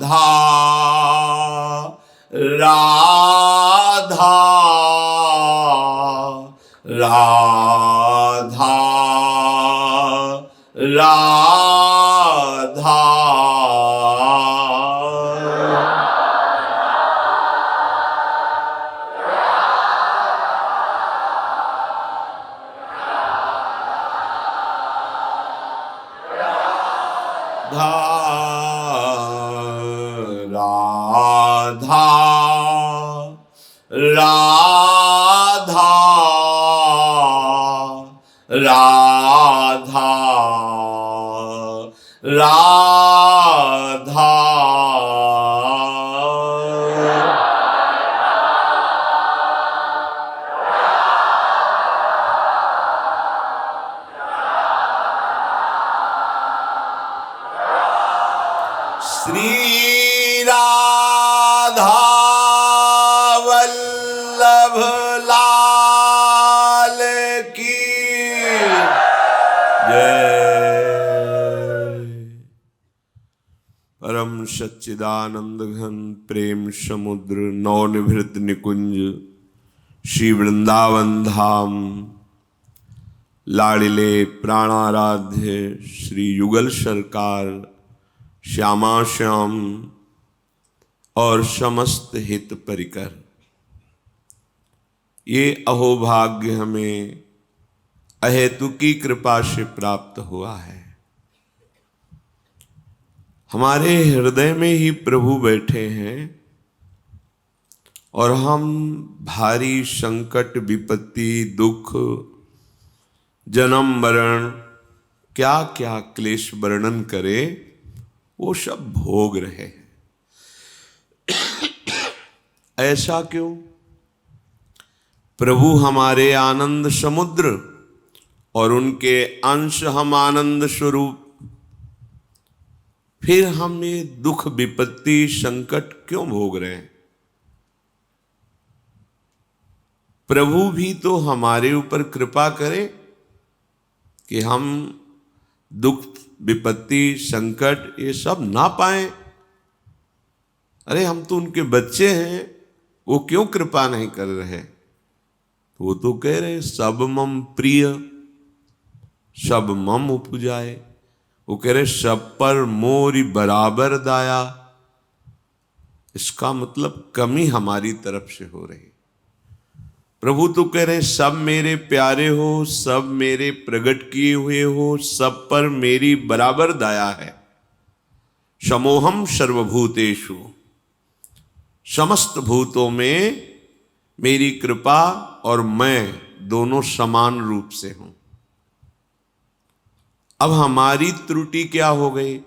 राधा राधा राधा राधा राधा राधा राधा श्री राधा वल्लभ लाल की जय। परम सच्चिदानंद घन प्रेम समुद्र नवनिभृत निकुंज श्री वृंदावन धाम लाडिले प्राणाराध्य श्री युगल सरकार श्यामा श्याम और समस्त हित परिकर, ये अहोभाग्य हमें अहेतुकी कृपा से प्राप्त हुआ है। हमारे हृदय में ही प्रभु बैठे हैं और हम भारी संकट विपत्ति दुख जन्म मरण क्या क्या क्लेश वर्णन करे वो सब भोग रहे हैं। ऐसा क्यों? प्रभु हमारे आनंद समुद्र और उनके अंश हम आनंद स्वरूप, फिर हम ये दुख विपत्ति संकट क्यों भोग रहे हैं? प्रभु भी तो हमारे ऊपर कृपा करे कि हम दुख विपत्ति संकट ये सब ना पाए। अरे हम तो उनके बच्चे हैं, वो क्यों कृपा नहीं कर रहे? वो तो कह रहे सब मम प्रिय सब मम उपजाए। वो कह रहे सब पर मोरी बराबर दाया। इसका मतलब कमी हमारी तरफ से हो रही। प्रभु तो कह रहे सब मेरे प्यारे हो, सब मेरे प्रकट किए हुए हो, सब पर मेरी बराबर दया है। समोहम सर्वभूतेषु, समस्त भूतों में मेरी कृपा और मैं दोनों समान रूप से हूं। अब हमारी त्रुटि क्या हो गई?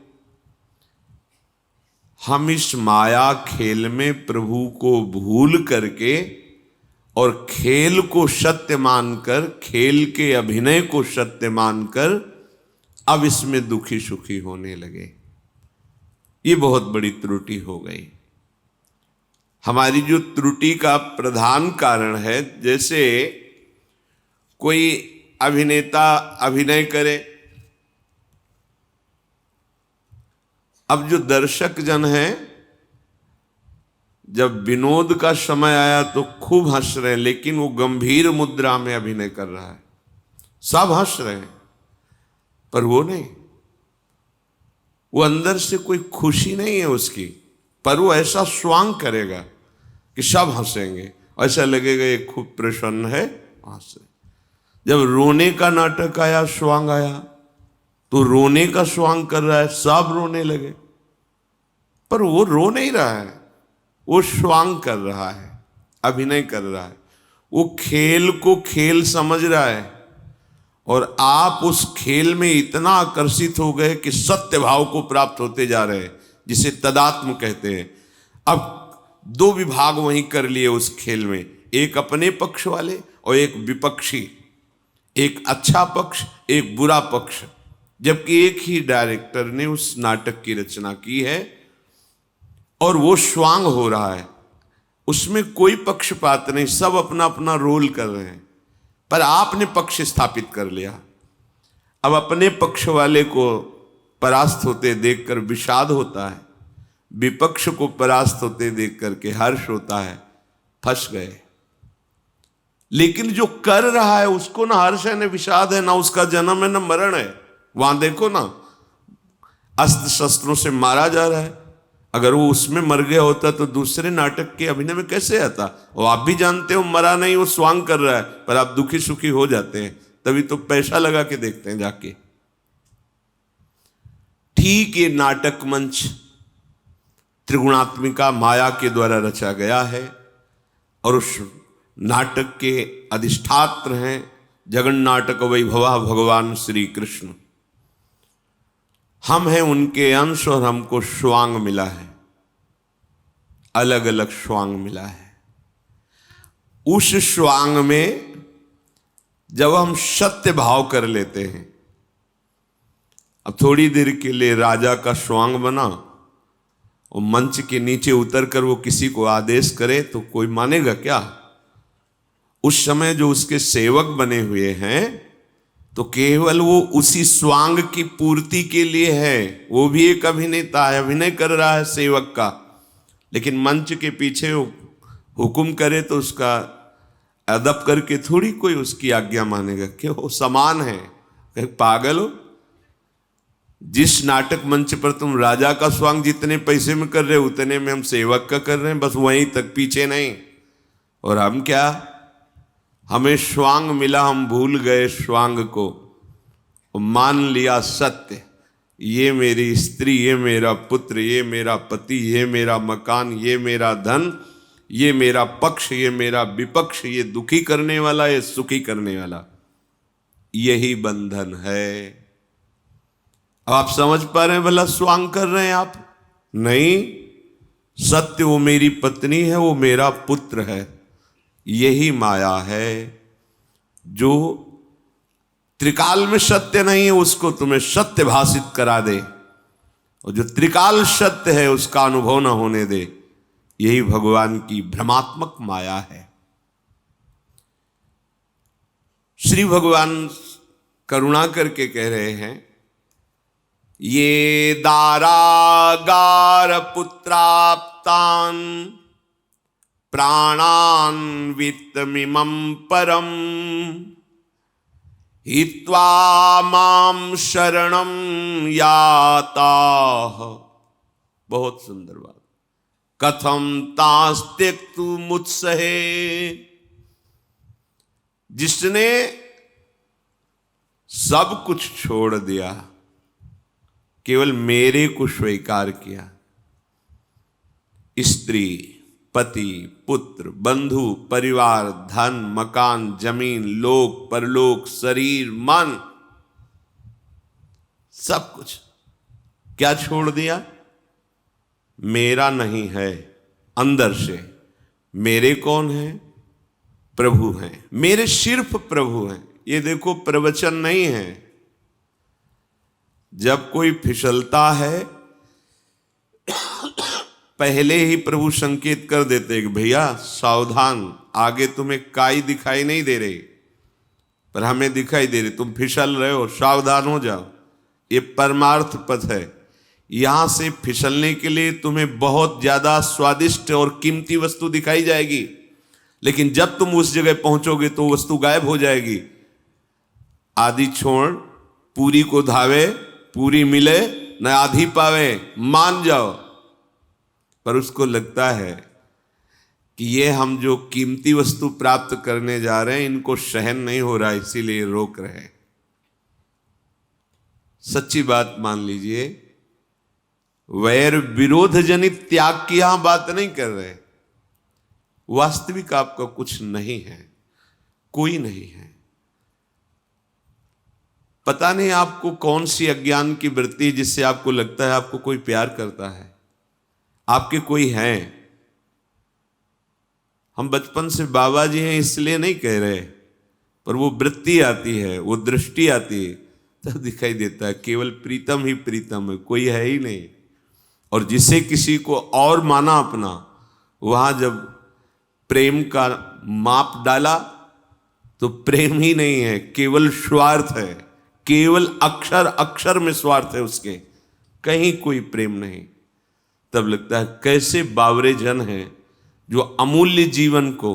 हम इस माया खेल में प्रभु को भूल करके और खेल को सत्य मानकर, खेल के अभिनय को सत्य मानकर अब इसमें दुखी सुखी होने लगे। ये बहुत बड़ी त्रुटि हो गई। हमारी जो त्रुटि का प्रधान कारण है, जैसे कोई अभिनेता अभिनय करे, अब जो दर्शक जन हैं जब विनोद का समय आया तो खूब हंस रहे हैं, लेकिन वो गंभीर मुद्रा में अभिनय कर रहा है। सब हंस रहे हैं पर वो नहीं, वो अंदर से कोई खुशी नहीं है उसकी, पर वो ऐसा स्वांग करेगा कि सब हंसेंगे, ऐसा लगेगा ये खूब प्रसन्न है, हंस रहे। जब रोने का नाटक आया, स्वांग आया, तो रोने का स्वांग कर रहा है, सब रोने लगे, पर वो रो नहीं रहा है, वो स्वांग कर रहा है, अभिनय कर रहा है। वो खेल को खेल समझ रहा है और आप उस खेल में इतना आकर्षित हो गए कि सत्य भाव को प्राप्त होते जा रहे हैं, जिसे तदात्म कहते हैं। अब दो विभाग वहीं कर लिए उस खेल में, एक अपने पक्ष वाले और एक विपक्षी, एक अच्छा पक्ष एक बुरा पक्ष, जबकि एक ही डायरेक्टर ने उस नाटक की रचना की है और वो स्वांग हो रहा है। उसमें कोई पक्षपात नहीं, सब अपना अपना रोल कर रहे हैं, पर आपने पक्ष स्थापित कर लिया। अब अपने पक्ष वाले को परास्त होते देखकर विषाद होता है, विपक्ष को परास्त होते देख करके हर्ष होता है, फंस गए। लेकिन जो कर रहा है उसको ना हर्ष है, ना विषाद है, ना उसका जन्म है, ना मरण है। वहां देखो ना, अस्त्र शस्त्रों से मारा जा रहा है। अगर वो उसमें मर गया होता तो दूसरे नाटक के अभिनय में कैसे आता? और आप भी जानते हो मरा नहीं, वो स्वांग कर रहा है, पर आप दुखी सुखी हो जाते हैं, तभी तो पैसा लगा के देखते हैं जाके। ठीक ये नाटक मंच त्रिगुणात्मिका माया के द्वारा रचा गया है और उस नाटक के अधिष्ठात्र हैं जगन्नाटक वैभवा भगवान श्री कृष्ण। हम हैं उनके अंश और हमको स्वांग मिला है, अलग अलग स्वांग मिला है। उस स्वांग में जब हम सत्य भाव कर लेते हैं, अब थोड़ी देर के लिए राजा का स्वांग बना और मंच के नीचे उतर कर वो किसी को आदेश करे तो कोई मानेगा क्या? उस समय जो उसके सेवक बने हुए हैं तो केवल वो उसी स्वांग की पूर्ति के लिए है। वो भी एक अभिनेता है, अभिनय कर रहा है सेवक का, लेकिन मंच के पीछे वो हुक्म करे तो उसका अदब करके थोड़ी कोई उसकी आज्ञा मानेगा। क्यों? वो समान है। कहीं पागल हो? जिस नाटक मंच पर तुम राजा का स्वांग जितने पैसे में कर रहे हो उतने में हम सेवक का कर रहे हैं, बस वहीं तक, पीछे नहीं। और हम क्या, हमें स्वांग मिला, हम भूल गए स्वांग को, मान लिया सत्य, ये मेरी स्त्री, ये मेरा पुत्र, ये मेरा पति, ये मेरा मकान, ये मेरा धन, ये मेरा पक्ष, ये मेरा विपक्ष, ये दुखी करने वाला, ये सुखी करने वाला, यही बंधन है। अब आप समझ पा रहे हैं भला स्वांग कर रहे हैं आप? नहीं, सत्य वो मेरी पत्नी है, वो मेरा पुत्र है, यही माया है। जो त्रिकाल में सत्य नहीं है उसको तुम्हें सत्य भाषित करा दे, और जो त्रिकाल सत्य है उसका अनुभव न होने दे, यही भगवान की भ्रमात्मक माया है। श्री भगवान करुणा करके कह रहे हैं, ये दारागार पुत्राप्तान प्राणान वित्तमिमं परम हित्वा माम शरणम याता। बहुत सुंदर बात। कथम तास्त्यक्तु मुत्सहे, जिसने सब कुछ छोड़ दिया, केवल मेरे को स्वीकार किया, स्त्री, पति, पुत्र, बंधु, परिवार, धन, मकान, जमीन, लोक, परलोक, शरीर, मन, सब कुछ क्या छोड़ दिया? मेरा नहीं है। अंदर से मेरे कौन है? प्रभु हैं। मेरे सिर्फ प्रभु हैं। ये देखो, प्रवचन नहीं है। जब कोई फिसलता है पहले ही प्रभु संकेत कर देते कि भैया सावधान, आगे तुम्हें काई दिखाई नहीं दे रही पर हमें दिखाई दे रही, तुम फिसल रहे हो, सावधान हो जाओ। ये परमार्थ पथ है। यहां से फिसलने के लिए तुम्हें बहुत ज्यादा स्वादिष्ट और कीमती वस्तु दिखाई जाएगी, लेकिन जब तुम उस जगह पहुंचोगे तो वस्तु गायब हो जाएगी। आधी छोड़ पूरी को धावे, पूरी मिले न आधी पावे, मान जाओ। पर उसको लगता है कि ये हम जो कीमती वस्तु प्राप्त करने जा रहे हैं इनको सहन नहीं हो रहा, इसीलिए रोक रहे हैं। सच्ची बात मान लीजिए, वैर विरोध जनित त्याग की यहां बात नहीं कर रहे। वास्तविक आपका कुछ नहीं है, कोई नहीं है। पता नहीं आपको कौन सी अज्ञान की वृत्ति जिससे आपको लगता है आपको कोई प्यार करता है, आपके कोई हैं। हम बचपन से बाबा जी हैं इसलिए नहीं कह रहे, पर वो वृत्ति आती है, वो दृष्टि आती है, तब दिखाई देता है केवल प्रीतम ही प्रीतम है, कोई है ही नहीं। और जिसे किसी को और माना अपना, वहां जब प्रेम का माप डाला तो प्रेम ही नहीं है, केवल स्वार्थ है। केवल अक्षर अक्षर में स्वार्थ है उसके, कहीं कोई प्रेम नहीं। तब लगता है कैसे बावरे जन हैं जो अमूल्य जीवन को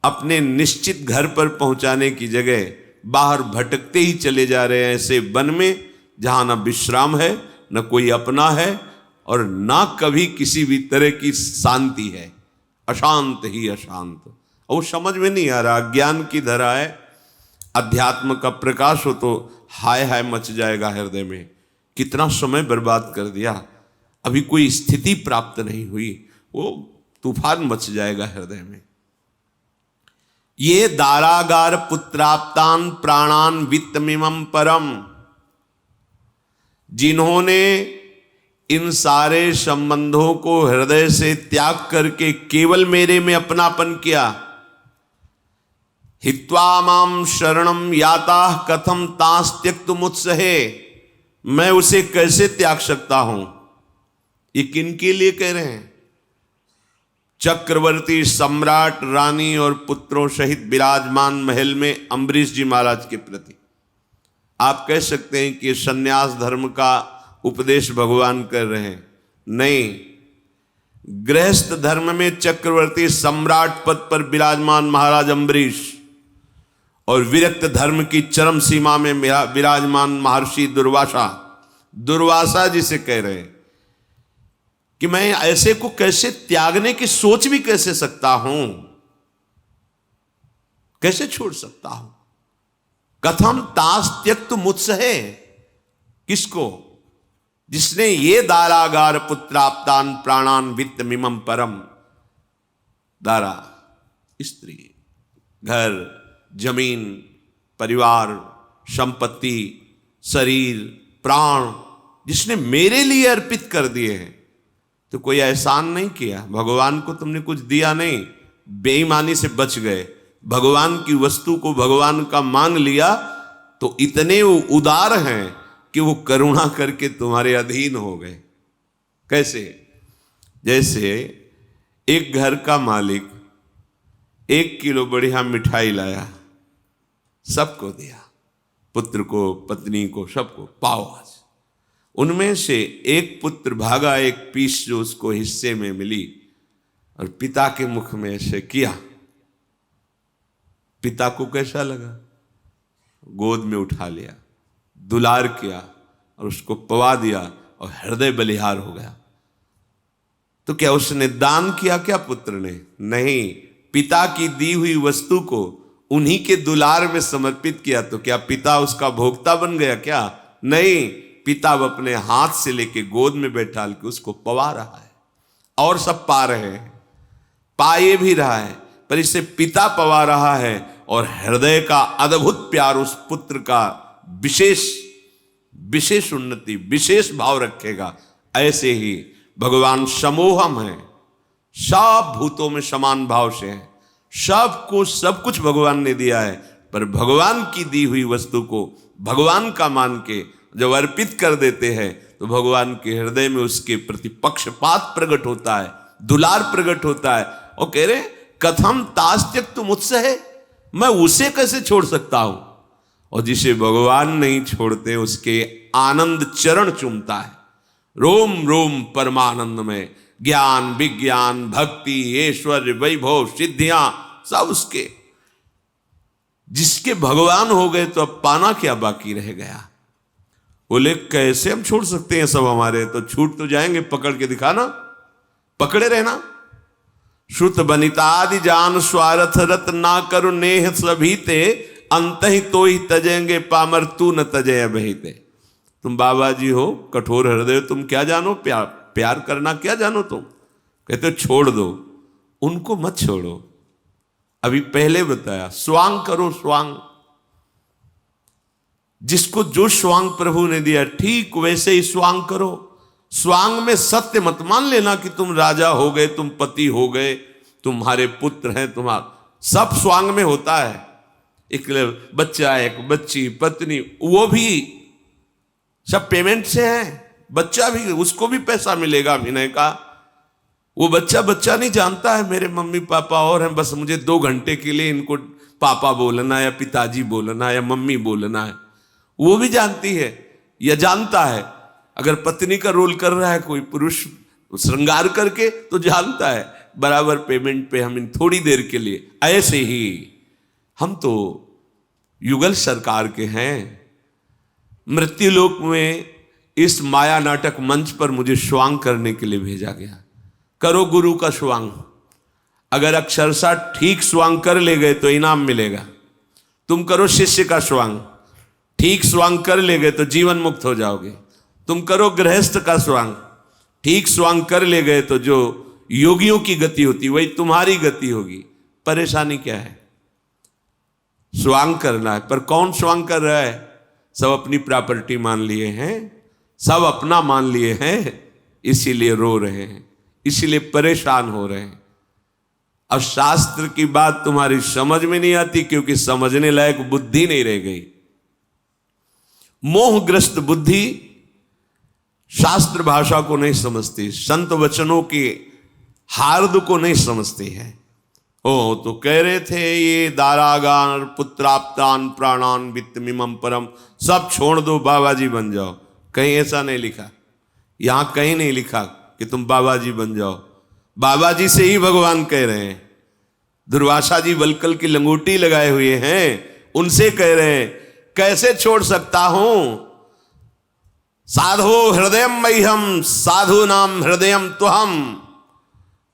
अपने निश्चित घर पर पहुंचाने की जगह बाहर भटकते ही चले जा रहे हैं, ऐसे वन में जहां न विश्राम है, न कोई अपना है, और ना कभी किसी भी तरह की शांति है, अशांत ही अशांत। और वो समझ में नहीं आ रहा, ज्ञान की धरा है, अध्यात्म का प्रकाश हो तो हाय हाय मच जाएगा हृदय में। कितना समय बर्बाद कर दिया, अभी कोई स्थिति प्राप्त नहीं हुई, वो तूफान मच जाएगा हृदय में। ये दारागार पुत्राप्तान प्राणान वित्तमिमं परम, जिन्होंने इन सारे संबंधों को हृदय से त्याग करके केवल मेरे में अपनापन किया, हित्वा माम शरणम याता कथम तांस त्यक्तुमुत्सहे, मैं उसे कैसे त्याग सकता हूं। ये किनके लिए कह रहे हैं? चक्रवर्ती सम्राट रानी और पुत्रों सहित विराजमान महल में अम्बरीश जी महाराज के प्रति। आप कह सकते हैं कि सन्यास धर्म का उपदेश भगवान कर रहे हैं, नहीं, गृहस्थ धर्म में चक्रवर्ती सम्राट पद पर विराजमान महाराज अम्बरीश और विरक्त धर्म की चरम सीमा में विराजमान महर्षि दुर्वासा जी से कह रहे हैं कि मैं ऐसे को कैसे त्यागने की सोच भी कैसे सकता हूं, कैसे छोड़ सकता हूं। कथम तास त्यक्तुमुत्सहे, किसको? जिसने ये दारागार पुत्राप्तान प्राणान वित्तमिमं परम, दारा स्त्री, घर, जमीन, परिवार, संपत्ति, शरीर, प्राण, जिसने मेरे लिए अर्पित कर दिए हैं। तो कोई एहसान नहीं किया, भगवान को तुमने कुछ दिया नहीं, बेईमानी से बच गए, भगवान की वस्तु को भगवान का मान लिया, तो इतने वो उदार हैं कि वो करुणा करके तुम्हारे अधीन हो गए। कैसे? जैसे एक घर का मालिक 1 किलो बढ़िया मिठाई लाया, सबको दिया, पुत्र को, पत्नी को, सबको, पाओ आज। उनमें से एक पुत्र भागा, एक पीस जो उसको हिस्से में मिली, और पिता के मुख में ऐसे किया। पिता को कैसा लगा? गोद में उठा लिया, दुलार किया और उसको पवा दिया और हृदय बलिहार हो गया। तो क्या उसने दान किया क्या पुत्र ने? नहीं, पिता की दी हुई वस्तु को उन्हीं के दुलार में समर्पित किया। तो क्या पिता उसका भोक्ता बन गया क्या? नहीं, पिता अब अपने हाथ से लेके गोद में बैठा के उसको पवा रहा है, और सब पा रहे हैं, पाए भी रहा है, पर इसे पिता पवा रहा है, और हृदय का अद्भुत प्यार उस पुत्र का विशेष उन्नति, विशेष भाव रखेगा। ऐसे ही भगवान समोहम है, सब भूतों में समान भाव से है, सबको सब कुछ भगवान ने दिया है, पर भगवान की दी हुई वस्तु को भगवान का मान के जब अर्पित कर देते हैं, तो भगवान के हृदय में उसके प्रति पक्षपात प्रकट होता है, दुलार प्रकट होता है। और कह रहे कथम तास त्यक्तुमुत्सहे, मैं उसे कैसे छोड़ सकता हूं। और जिसे भगवान नहीं छोड़ते उसके आनंद चरण चूमता है, रोम रोम परमानंद में, ज्ञान, विज्ञान, भक्ति, ऐश्वर्य, वैभव, सिद्धियां सब उसके। जिसके भगवान हो गए तो अब पाना क्या बाकी रह गया। बोले कैसे हम छोड़ सकते हैं सब हमारे, तो छूट तो जाएंगे, पकड़ के दिखाना, पकड़े रहना। श्रुत बनितादि जान स्वार्थ रत ना करो नेह सभीते, अंत ही तो ही तजेंगे पामर तू न तजय बहीते। तुम बाबा जी हो, कठोर हृदय, तुम क्या जानो, प्यार करना क्या जानो तुम। कहते छोड़ दो, उनको मत छोड़ो। अभी पहले बताया स्वांग करो, स्वांग, जिसको जो स्वांग प्रभु ने दिया ठीक वैसे ही स्वांग करो। स्वांग में सत्य मत मान लेना कि तुम राजा हो गए, तुम पति हो गए, तुम्हारे पुत्र हैं, तुम्हारा सब स्वांग में होता है। एक बच्चा, एक बच्ची, पत्नी, वो भी सब पेमेंट से है। बच्चा भी, उसको भी पैसा मिलेगा अभिनय का। वो बच्चा नहीं जानता है मेरे मम्मी पापा और हैं, बस मुझे 2 घंटे के लिए इनको पापा बोलना या पिताजी बोलना या मम्मी बोलना है। वो भी जानती है या जानता है। अगर पत्नी का रोल कर रहा है कोई पुरुष, वो श्रृंगार करके तो जानता है बराबर पेमेंट पे हम इन थोड़ी देर के लिए। ऐसे ही हम तो युगल सरकार के हैं। मृत्युलोक में इस माया नाटक मंच पर मुझे स्वांग करने के लिए भेजा गया। करो गुरु का स्वांग, अगर अक्षरशः ठीक स्वांग कर ले गए तो इनाम मिलेगा। तुम करो शिष्य का स्वांग, ठीक स्वांग कर ले गए तो जीवन मुक्त हो जाओगे। तुम करो गृहस्थ का स्वांग, ठीक स्वांग कर ले गए तो जो योगियों की गति होती वही तुम्हारी गति होगी। परेशानी क्या है? स्वांग करना है, पर कौन स्वांग कर रहा है? सब अपनी प्रॉपर्टी मान लिए हैं, सब अपना मान लिए हैं, इसीलिए रो रहे हैं, इसीलिए परेशान हो रहे हैं। अब शास्त्र की बात तुम्हारी समझ में नहीं आती क्योंकि समझने लायक बुद्धि नहीं रह गई। मोहग्रस्त बुद्धि शास्त्र भाषा को नहीं समझती, संत वचनों के हार्द को नहीं समझती है। ओ तो कह रहे थे ये दारागान पुत्राप्तान प्राणान वित्तमिमं परम, सब छोड़ दो, बाबा जी बन जाओ। कहीं ऐसा नहीं लिखा, यहां कहीं नहीं लिखा कि तुम बाबा जी बन जाओ। बाबा जी से ही भगवान कह रहे हैं। दुर्वासा जी वलकल की लंगोटी लगाए हुए हैं, उनसे कह रहे हैं कैसे छोड़ सकता हूं। साधो हृदय मह्यम साधु नाम हृदयम तुहम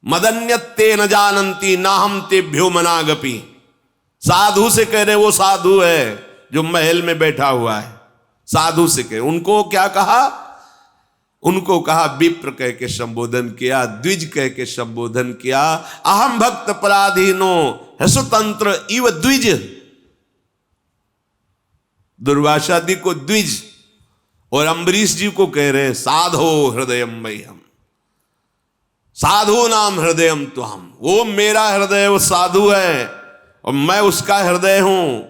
मदन्यते न जानंती ना हम तेभ्यो मनागपि। साधु से कह रहे वो साधु है जो महल में बैठा हुआ है। साधु से कह, उनको क्या कहा? उनको कहा विप्र कह के संबोधन किया, द्विज कह के संबोधन किया। अहम भक्त पराधीनो हसुतंत्र इव द्विज। दुर्वासा जी को द्विज और अम्बरीश जी को कह रहे हैं साधो हृदयम मह्यम साधु नाम हृदयम तुहम। वो मेरा हृदय वो साधु है और मैं उसका हृदय हूं।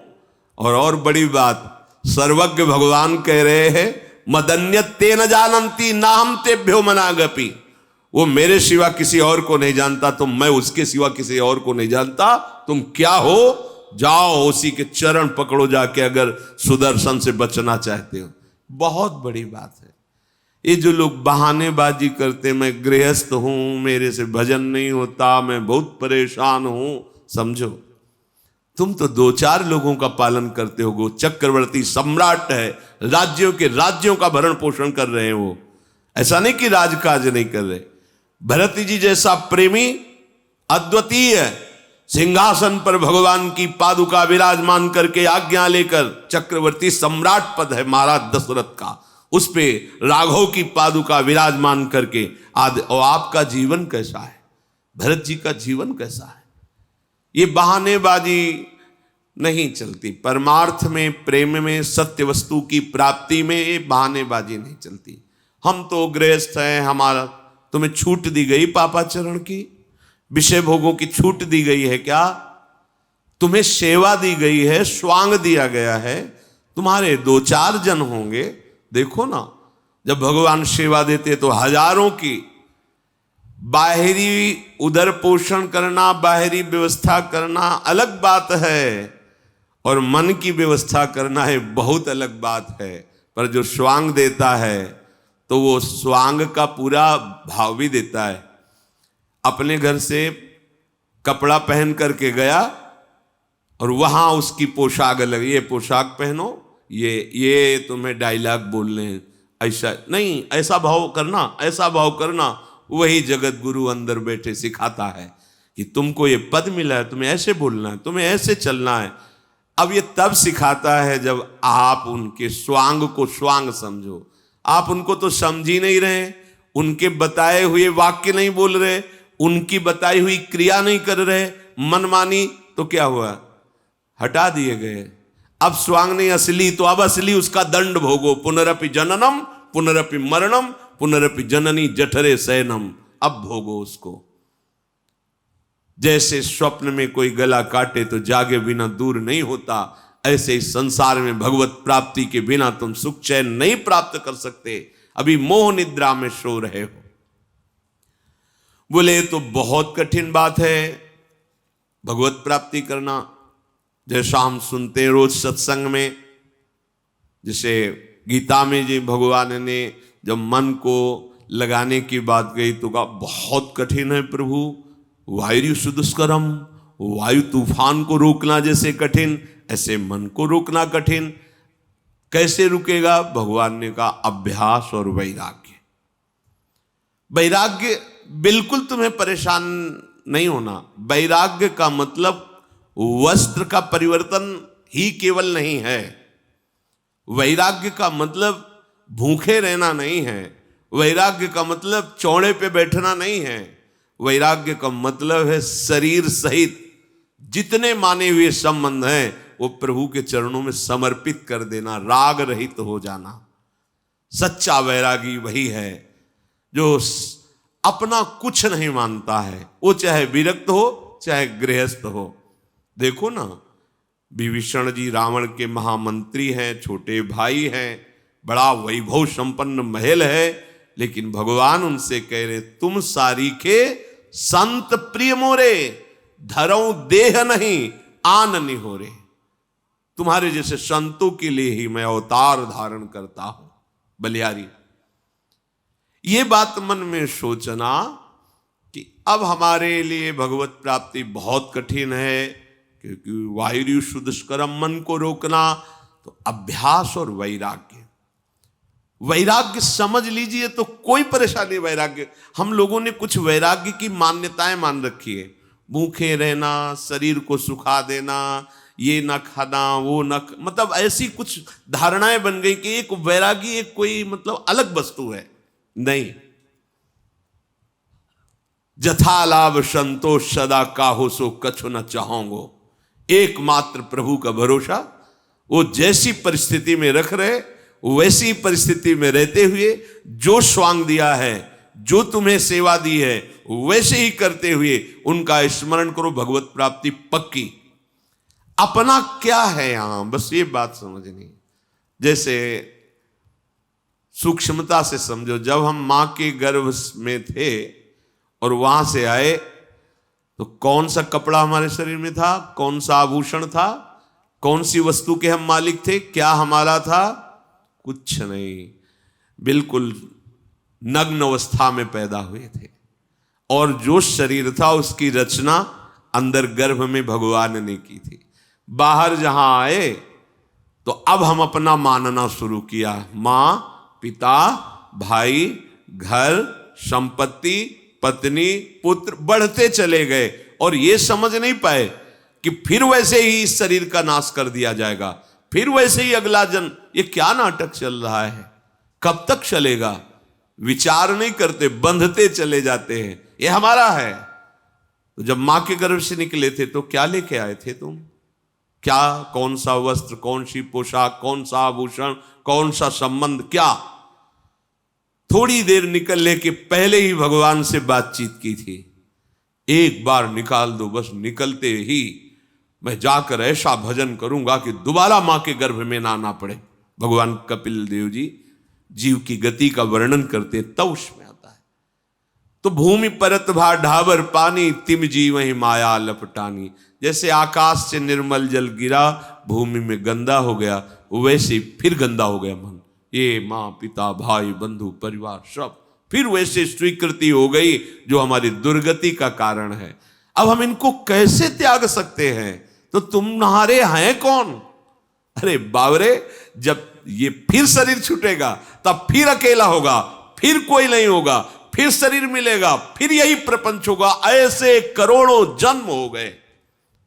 और बड़ी बात, सर्वज्ञ भगवान कह रहे हैं मदन्यते न जानंती ना हम तेभ्यो मनागपि। वो मेरे सिवा किसी और को नहीं जानता, तो मैं उसके सिवा किसी और को नहीं जानता। तुम क्या हो? जाओ उसी के चरण पकड़ो जाके, अगर सुदर्शन से बचना चाहते हो। बहुत बड़ी बात है। ये जो लोग बहानेबाजी करते, मैं गृहस्थ हूं, मेरे से भजन नहीं होता, मैं बहुत परेशान हूं, समझो तुम तो दो चार लोगों का पालन करते हो। चक्रवर्ती सम्राट है, राज्यों के राज्यों का भरण पोषण कर रहे हैं वो। ऐसा नहीं कि राजकाज नहीं कर रहे। भरत जी जैसा प्रेमी अद्वितीय सिंहासन पर भगवान की पादुका विराजमान करके आज्ञा लेकर, चक्रवर्ती सम्राट पद है महाराज दशरथ का, उस पे राघव की पादुका विराजमान करके और आपका जीवन कैसा है? भरत जी का जीवन कैसा है? ये बहानेबाजी नहीं चलती। परमार्थ में, प्रेम में, सत्य वस्तु की प्राप्ति में ये बहानेबाजी नहीं चलती। हम तो गृहस्थ हैं, हमारा तुम्हें छूट दी गई पापाचरण की, विषय भोगों की छूट दी गई है क्या? तुम्हें सेवा दी गई है, स्वांग दिया गया है। तुम्हारे दो चार जन होंगे, देखो ना, जब भगवान सेवा देते तो हजारों की। बाहरी उदर पोषण करना, बाहरी व्यवस्था करना अलग बात है, और मन की व्यवस्था करना है बहुत अलग बात है। पर जो स्वांग देता है तो वो स्वांग का पूरा भाव भी देता है। अपने घर से कपड़ा पहन करके गया और वहां उसकी पोशाक अलग, ये पोशाक पहनो, ये तुम्हें डायलॉग बोलने हैं, ऐसा नहीं, ऐसा भाव करना, ऐसा भाव करना। वही जगत गुरु अंदर बैठे सिखाता है कि तुमको ये पद मिला है, तुम्हें ऐसे बोलना है, तुम्हें ऐसे चलना है। अब ये तब सिखाता है जब आप उनके स्वांग को स्वांग समझो। आप उनको तो समझ ही नहीं रहे, उनके बताए हुए वाक्य नहीं बोल रहे, उनकी बताई हुई क्रिया नहीं कर रहे, मनमानी, तो क्या हुआ? हटा दिए गए। अब स्वांग नहीं असली, तो अब असली उसका दंड भोगो। पुनरपि जननम पुनरपि मरणम पुनरपि जननी जठरे शयनम। अब भोगो उसको। जैसे स्वप्न में कोई गला काटे तो जागे बिना दूर नहीं होता, ऐसे इस संसार में भगवत प्राप्ति के बिना तुम सुख चैन नहीं प्राप्त कर सकते। अभी मोह निद्रा में सो रहे हो। बोले तो बहुत कठिन बात है भगवत प्राप्ति करना। जैसा हम सुनते हैं रोज सत्संग में, जैसे गीता में जी भगवान ने जब मन को लगाने की बात गई तो कहा बहुत कठिन है प्रभु, वायु सुदुष्करम, वायु तूफान को रोकना जैसे कठिन, ऐसे मन को रोकना कठिन। कैसे रुकेगा? भगवान ने कहा अभ्यास और वैराग्य। वैराग्य बिल्कुल तुम्हें परेशान नहीं होना। वैराग्य का मतलब वस्त्र का परिवर्तन ही केवल नहीं है। वैराग्य का मतलब भूखे रहना नहीं है। वैराग्य का मतलब चौड़े पे बैठना नहीं है। वैराग्य का मतलब है शरीर सहित जितने माने हुए संबंध हैं वो प्रभु के चरणों में समर्पित कर देना, राग रहित हो जाना। सच्चा वैरागी वही है जो अपना कुछ नहीं मानता है, वो चाहे विरक्त हो चाहे गृहस्थ हो। देखो ना, विभीषण जी रावण के महामंत्री हैं, छोटे भाई हैं, बड़ा वैभव संपन्न महल है, लेकिन भगवान उनसे कह रहे तुम सारीखे संत प्रिय मोरे, धरऊ देह नहीं आन नहीं हो रे। तुम्हारे जैसे संतों के लिए ही मैं अवतार धारण करता हूं। बलियारी ये बात मन में सोचना कि अब हमारे लिए भगवत प्राप्ति बहुत कठिन है, क्योंकि वायु सुदुष्करम, मन को रोकना, तो अभ्यास और वैराग्य। वैराग्य समझ लीजिए तो कोई परेशानी। वैराग्य हम लोगों ने कुछ वैराग्य की मान्यताएं मान रखी है, भूखे रहना, शरीर को सुखा देना, ये न खाना, वो न, मतलब ऐसी कुछ धारणाएं बन गई कि एक वैरागी एक कोई मतलब अलग वस्तु है। नहीं, जथा लाभ संतोष सदा काहो सो कछु न चाहोंगो। एकमात्र प्रभु का भरोसा, वो जैसी परिस्थिति में रख रहे वैसी परिस्थिति में रहते हुए जो स्वांग दिया है, जो तुम्हें सेवा दी है, वैसे ही करते हुए उनका स्मरण करो, भगवत प्राप्ति पक्की। अपना क्या है यहां, बस ये बात समझनी। जैसे सूक्ष्मता से समझो, जब हम मां के गर्भ में थे और वहां से आए तो कौन सा कपड़ा हमारे शरीर में था, कौन सा आभूषण था, कौन सी वस्तु के हम मालिक थे, क्या हमारा था? कुछ नहीं, बिल्कुल नग्न अवस्था में पैदा हुए थे। और जो शरीर था उसकी रचना अंदर गर्भ में भगवान ने की थी। बाहर जहां आए तो अब हम अपना मानना शुरू किया, मां, पिता, भाई, घर, संपत्ति, पत्नी, पुत्र, बढ़ते चले गए और ये समझ नहीं पाए कि फिर वैसे ही इस शरीर का नाश कर दिया जाएगा, फिर वैसे ही अगला जन्म। ये क्या नाटक चल रहा है, कब तक चलेगा? विचार नहीं करते, बंधते चले जाते हैं, ये हमारा है। तो जब मां के गर्भ से निकले थे तो क्या लेके आए थे तुम? क्या, कौन सा वस्त्र, कौन सी पोशाक, कौन सा आभूषण, कौन सा संबंध, क्या? थोड़ी देर निकलने के पहले ही भगवान से बातचीत की थी, एक बार निकाल दो, बस निकलते ही मैं जाकर ऐसा भजन करूंगा कि दोबारा मां के गर्भ में ना आना पड़े। भगवान कपिल देव जी जीव की गति का वर्णन करते तब उसमें आता है। तो भूमि परत भा ढाबर पानी, तिम जी वही माया लपटानी। जैसे आकाश से निर्मल जल गिरा, भूमि में गंदा हो गया, वैसे फिर गंदा हो गया मन। ये माँ, पिता, भाई, बंधु, परिवार सब फिर वैसे स्वीकृति हो गई जो हमारी दुर्गति का कारण है। अब हम इनको कैसे त्याग सकते हैं? तो तुम्हारे हैं कौन? अरे बावरे, जब ये फिर शरीर छूटेगा तब फिर अकेला होगा, फिर कोई नहीं होगा, फिर शरीर मिलेगा, फिर यही प्रपंच होगा। ऐसे करोड़ों जन्म हो गए,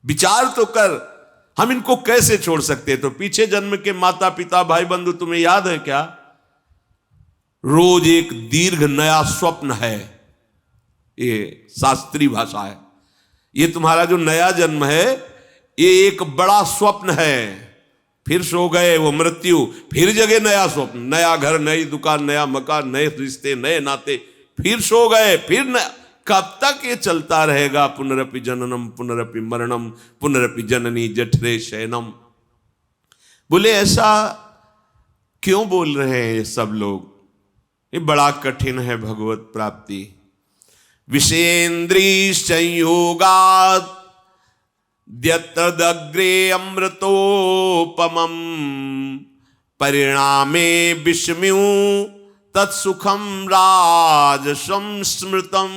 विचार तो कर, हम इनको कैसे छोड़ सकते? तो पीछे जन्म के माता पिता, भाई बंधु तुम्हें याद है क्या? रोज एक दीर्घ नया स्वप्न है, ये शास्त्रीय भाषा है। ये तुम्हारा जो नया जन्म है ये एक बड़ा स्वप्न है। फिर सो गए वो मृत्यु, फिर जगह नया स्वप्न, नया घर, नई दुकान, नया मकान, नए रिश्ते, नए नाते, फिर सो गए, फिर नया। कब तक ये चलता रहेगा? पुनरपि जननम पुनरपि मरणम पुनरपि जननी जठरे शयनम। बोले ऐसा क्यों बोल रहे हैं ये सब लोग? ये बड़ा कठिन है भगवत प्राप्ति। विषेन्द्रिय संयोगात् द्यत्रदग्रे अमृतोपमम् परिणामे विषम्यु तत्सुखम राजसम स्मृतम,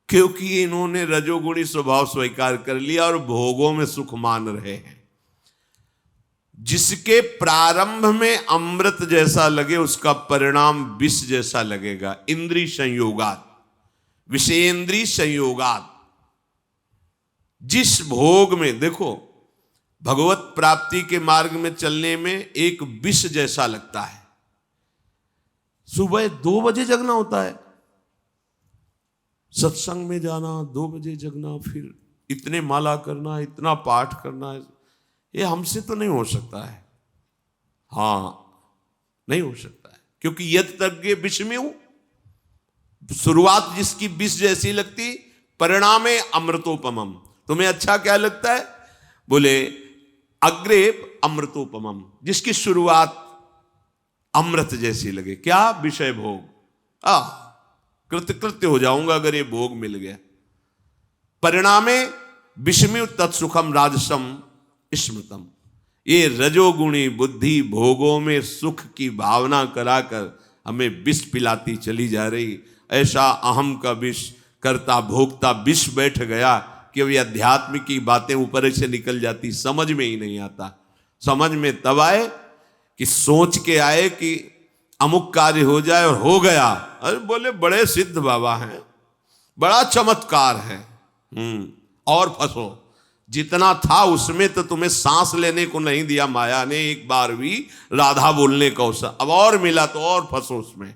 क्योंकि इन्होंने रजोगुणी स्वभाव स्वीकार कर लिया और भोगों में सुख मान रहे हैं। जिसके प्रारंभ में अमृत जैसा लगे उसका परिणाम विष जैसा लगेगा। इंद्रिय संयोगात, विषयेंद्रिय संयोगात। जिस भोग में देखो, भगवत प्राप्ति के मार्ग में चलने में एक विष जैसा लगता है। सुबह 2 बजे जगना होता है, सत्संग में जाना, 2 बजे जगना, फिर इतने माला करना, इतना पाठ करना, ये हमसे तो नहीं हो सकता है। हाँ, नहीं हो सकता है, क्योंकि यद तज्ञ विष में हूं। शुरुआत जिसकी विष जैसी लगती, परिणामे अमृतोपमम। तुम्हें अच्छा क्या लगता है? बोले अग्रे अमृतोपमम, जिसकी शुरुआत अमृत जैसी लगे। क्या? विषय भोग। कृत्य हो जाऊंगा अगर ये भोग मिल गया। परिणामे विषम्यु तत्सुखम राजसम स्मृतम। ये रजोगुणी बुद्धि भोगों में सुख की भावना कराकर हमें विष पिलाती चली जा रही। ऐसा अहम का विष, करता भोगता विष बैठ गया कि अभी अध्यात्म की बातें ऊपर से निकल जाती, समझ में ही नहीं आता। समझ में तब आए कि सोच के आए कि अमुक कार्य हो जाए, और हो गया। अरे बोले बड़े सिद्ध बाबा हैं, बड़ा चमत्कार है। और फंसो। जितना था उसमें तो तुम्हें सांस लेने को नहीं दिया माया ने एक बार भी, राधा बोलने का अवसर। अब और मिला तो और फंसो उसमें।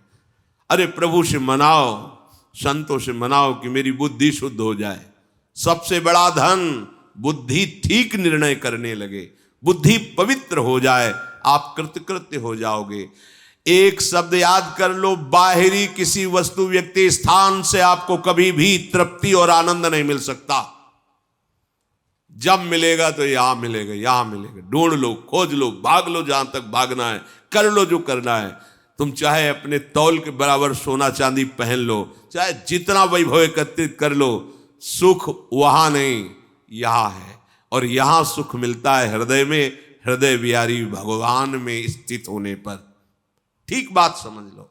अरे प्रभु से मनाओ, संतों से मनाओ कि मेरी बुद्धि शुद्ध हो जाए। सबसे बड़ा धन बुद्धि ठीक निर्णय करने लगे, बुद्धि पवित्र हो जाए, आप कृतकृत्य हो जाओगे। एक शब्द याद कर लो, बाहरी किसी वस्तु व्यक्ति स्थान से आपको कभी भी तृप्ति और आनंद नहीं मिल सकता। जब मिलेगा तो यहां मिलेगा, यहां मिलेगा। ढूंढ लो, खोज लो, भाग लो, जहां तक भागना है, कर लो जो करना है। तुम चाहे अपने तौल के बराबर सोना चांदी पहन लो, चाहे जितना वैभव एकत्रित कर लो, सुख वहां नहीं, यहां है। और यहां सुख मिलता है हृदय में, हृदय बिहारी भगवान में स्थित होने पर। ठीक बात समझ लो।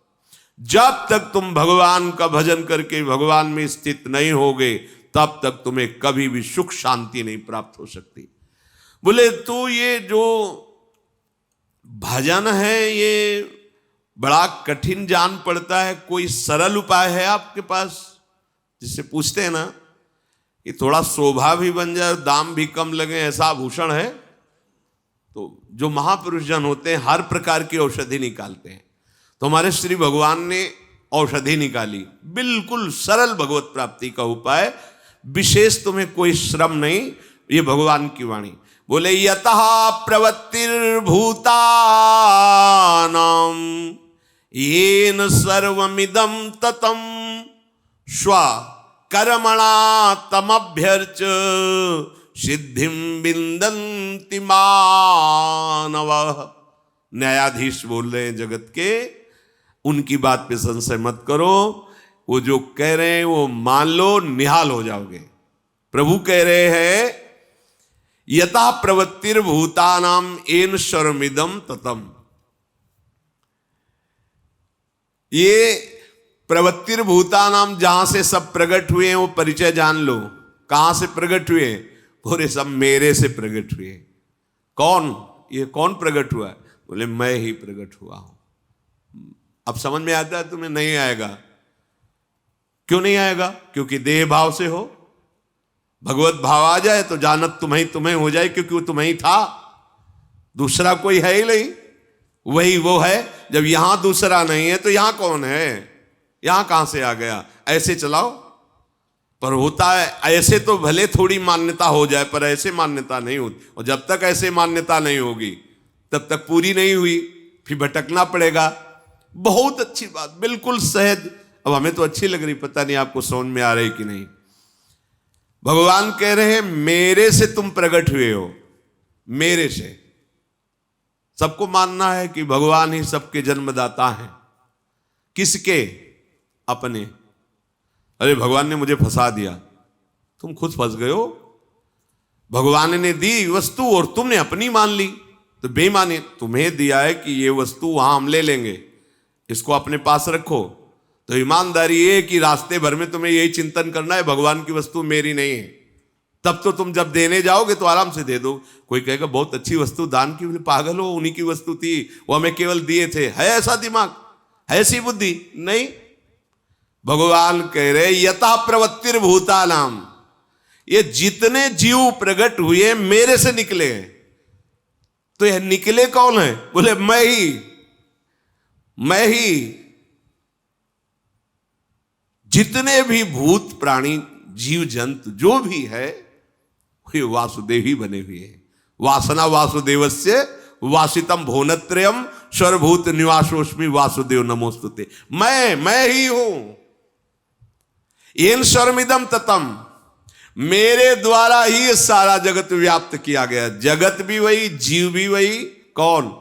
जब तक तुम भगवान का भजन करके भगवान में स्थित नहीं होगे, तब तक तुम्हें कभी भी सुख शांति नहीं प्राप्त हो सकती। बोले तो ये जो भजन है ये बड़ा कठिन जान पड़ता है, कोई सरल उपाय है आपके पास? जिससे पूछते हैं ना कि थोड़ा शोभा भी बन जाए, दाम भी कम लगे, ऐसा आभूषण है? तो जो महापुरुष जन होते हैं हर प्रकार की औषधि निकालते हैं। तो हमारे श्री भगवान ने औषधि निकाली, बिल्कुल सरल भगवत प्राप्ति का उपाय, विशेष तुम्हें कोई श्रम नहीं। ये भगवान की वाणी। बोले यतः प्रवृत्तिर्भूतानां येन सर्वमिदं ततं स्व कर्मणा तमभ्यर्च सिद्धिं विन्दन्ति मानवः। न्यायाधीश बोल रहे हैं जगत के, उनकी बात पे संशय मत करो। वो जो कह रहे हैं वो मान लो, निहाल हो जाओगे। प्रभु कह रहे हैं यथा प्रवृत्तिर्भूतानां येन सर्वमिदं ततं। ये प्रवृत्तिर्भूतानां, जहां से सब प्रकट हुए हैं वो परिचय जान लो। कहां से प्रकट हुए? पूरे सब मेरे से प्रकट हुए। कौन? ये कौन प्रकट हुआ? बोले मैं ही प्रकट हुआ हूं। अब समझ में आता है? तुम्हें नहीं आएगा। क्यों नहीं आएगा? क्योंकि देह भाव से हो। भगवत भाव आ जाए तो जानत तुम्हें हो जाए, क्योंकि वो तुम्हें ही था, दूसरा कोई है ही नहीं, वही वो है। जब यहां दूसरा नहीं है तो यहां कौन है? यहां कहां से आ गया? ऐसे चलाओ। पर होता है ऐसे, तो भले थोड़ी मान्यता हो जाए, पर ऐसे मान्यता नहीं होती। और जब तक ऐसे मान्यता नहीं होगी तब तक पूरी नहीं हुई, फिर भटकना पड़ेगा। बहुत अच्छी बात, बिल्कुल सहज। अब हमें तो अच्छी लग रही, पता नहीं आपको समझ में आ रही कि नहीं। भगवान कह रहे हैं मेरे से तुम प्रकट हुए हो, मेरे से। सबको मानना है कि भगवान ही सबके जन्मदाता हैं। किसके? अपने। अरे भगवान ने मुझे फंसा दिया, तुम खुद फंस गए हो। भगवान ने दी वस्तु और तुमने अपनी मान ली, तो बेईमानी। तुम्हें दिया है कि ये वस्तु वहां हम ले लेंगे, इसको अपने पास रखो। तो ईमानदारी ये कि रास्ते भर में तुम्हें यही चिंतन करना है, भगवान की वस्तु मेरी नहीं है। तब तो तुम जब देने जाओगे तो आराम से दे दो। कोई कहेगा बहुत अच्छी वस्तु दान की, बोले पागल हो, उन्हीं की वस्तु थी, वो हमें केवल दिए थे। है ऐसा दिमाग, है ऐसी बुद्धि? नहीं। भगवान कह रहे यथा प्रवृत्तिर भूतानाम, ये जितने जीव प्रकट हुए मेरे से निकले हैं। तो यह निकले कौन है? बोले मैं ही। जितने भी भूत प्राणी जीव जंतु जो भी है वे वासुदेव ही बने हुए हैं। वासना वासुदेवस्य वासितम भुवनत्रयम् सर्वभूत निवासोस्मि वासुदेव नमोस्तुते। मैं ही हूं। येन सर्वमिदं ततम, मेरे द्वारा ही सारा जगत व्याप्त किया गया। जगत भी वही, जीव भी वही। कौन?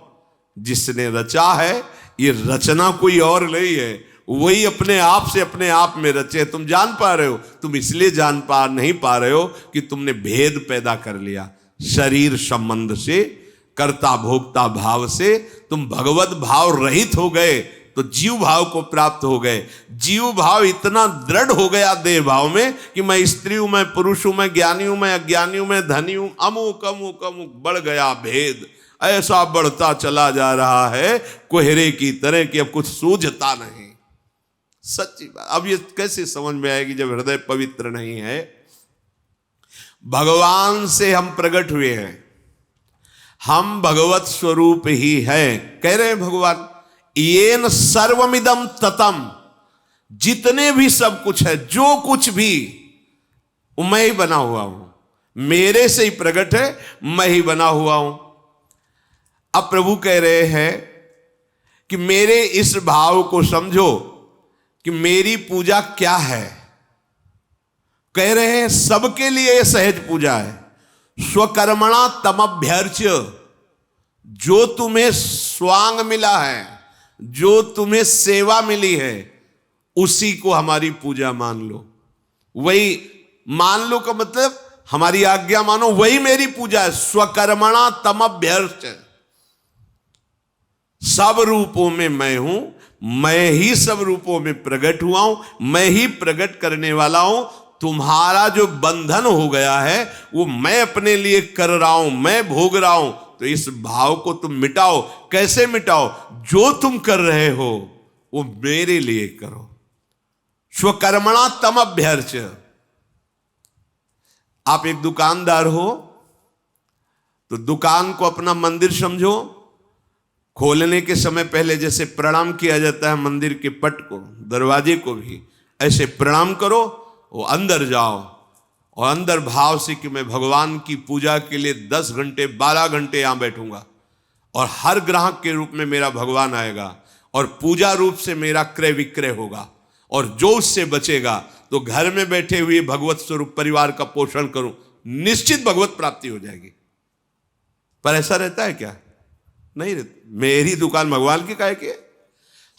जिसने रचा है। ये रचना कोई और नहीं है, वही अपने आप से अपने आप में रचे। तुम जान पा रहे हो, तुम इसलिए नहीं पा रहे हो कि तुमने भेद पैदा कर लिया। शरीर संबंध से, कर्ता भोक्ता भाव से तुम भगवत भाव रहित हो गए, तो जीव भाव को प्राप्त हो गए। जीव भाव इतना दृढ़ हो गया देह भाव में कि मैं स्त्री हूं, मैं पुरुष हूं, मैं ज्ञानी हूं, मैं अज्ञानी हूं, मैं धनी हूं, अमुक अमुक अमुक बढ़ गया भेद। ऐसा बढ़ता चला जा रहा है कोहरे की तरह कि अब कुछ सूझता नहीं। सच्ची बात। अब ये कैसे समझ में आएगी जब हृदय पवित्र नहीं है? भगवान से हम प्रकट हुए हैं, हम भगवत स्वरूप ही हैं। कह रहे हैं भगवान येन सर्वमिदं ततम, जितने भी सब कुछ है, जो कुछ भी, वो मैं ही बना हुआ हूं, मेरे से ही प्रकट है, मैं ही बना हुआ हूं। अब प्रभु कह रहे हैं कि मेरे इस भाव को समझो कि मेरी पूजा क्या है। कह रहे हैं सबके लिए सहज पूजा है। स्वकर्मणा तमभ्यर्च्य, जो तुम्हें स्वांग मिला है, जो तुम्हें सेवा मिली है, उसी को हमारी पूजा मान लो। वही मान लो का मतलब हमारी आज्ञा मानो, वही मेरी पूजा है। स्वकर्मणा तमभ्यर्च्य, सब रूपों में मैं हूं, मैं ही सब रूपों में प्रकट हुआ हूं, मैं ही प्रकट करने वाला हूं। तुम्हारा जो बंधन हो गया है वो मैं अपने लिए कर रहा हूं, मैं भोग रहा हूं। तो इस भाव को तुम मिटाओ। कैसे मिटाओ? जो तुम कर रहे हो वो मेरे लिए करो। स्वकर्मणा तमभ्यर्च्य। आप एक दुकानदार हो तो दुकान को अपना मंदिर समझो। खोलने के समय पहले जैसे प्रणाम किया जाता है मंदिर के पट को, दरवाजे को भी, ऐसे प्रणाम करो। वो अंदर जाओ और अंदर भाव से कि मैं भगवान की पूजा के लिए 10 घंटे 12 घंटे यहां बैठूंगा और हर ग्राहक के रूप में मेरा भगवान आएगा और पूजा रूप से मेरा क्रय विक्रय होगा, और जो उससे बचेगा तो घर में बैठे हुए भगवत स्वरूप परिवार का पोषण करूं, निश्चित भगवत प्राप्ति हो जाएगी। पर ऐसा रहता है क्या? नहीं रहता। मेरी दुकान भगवान की काहे के?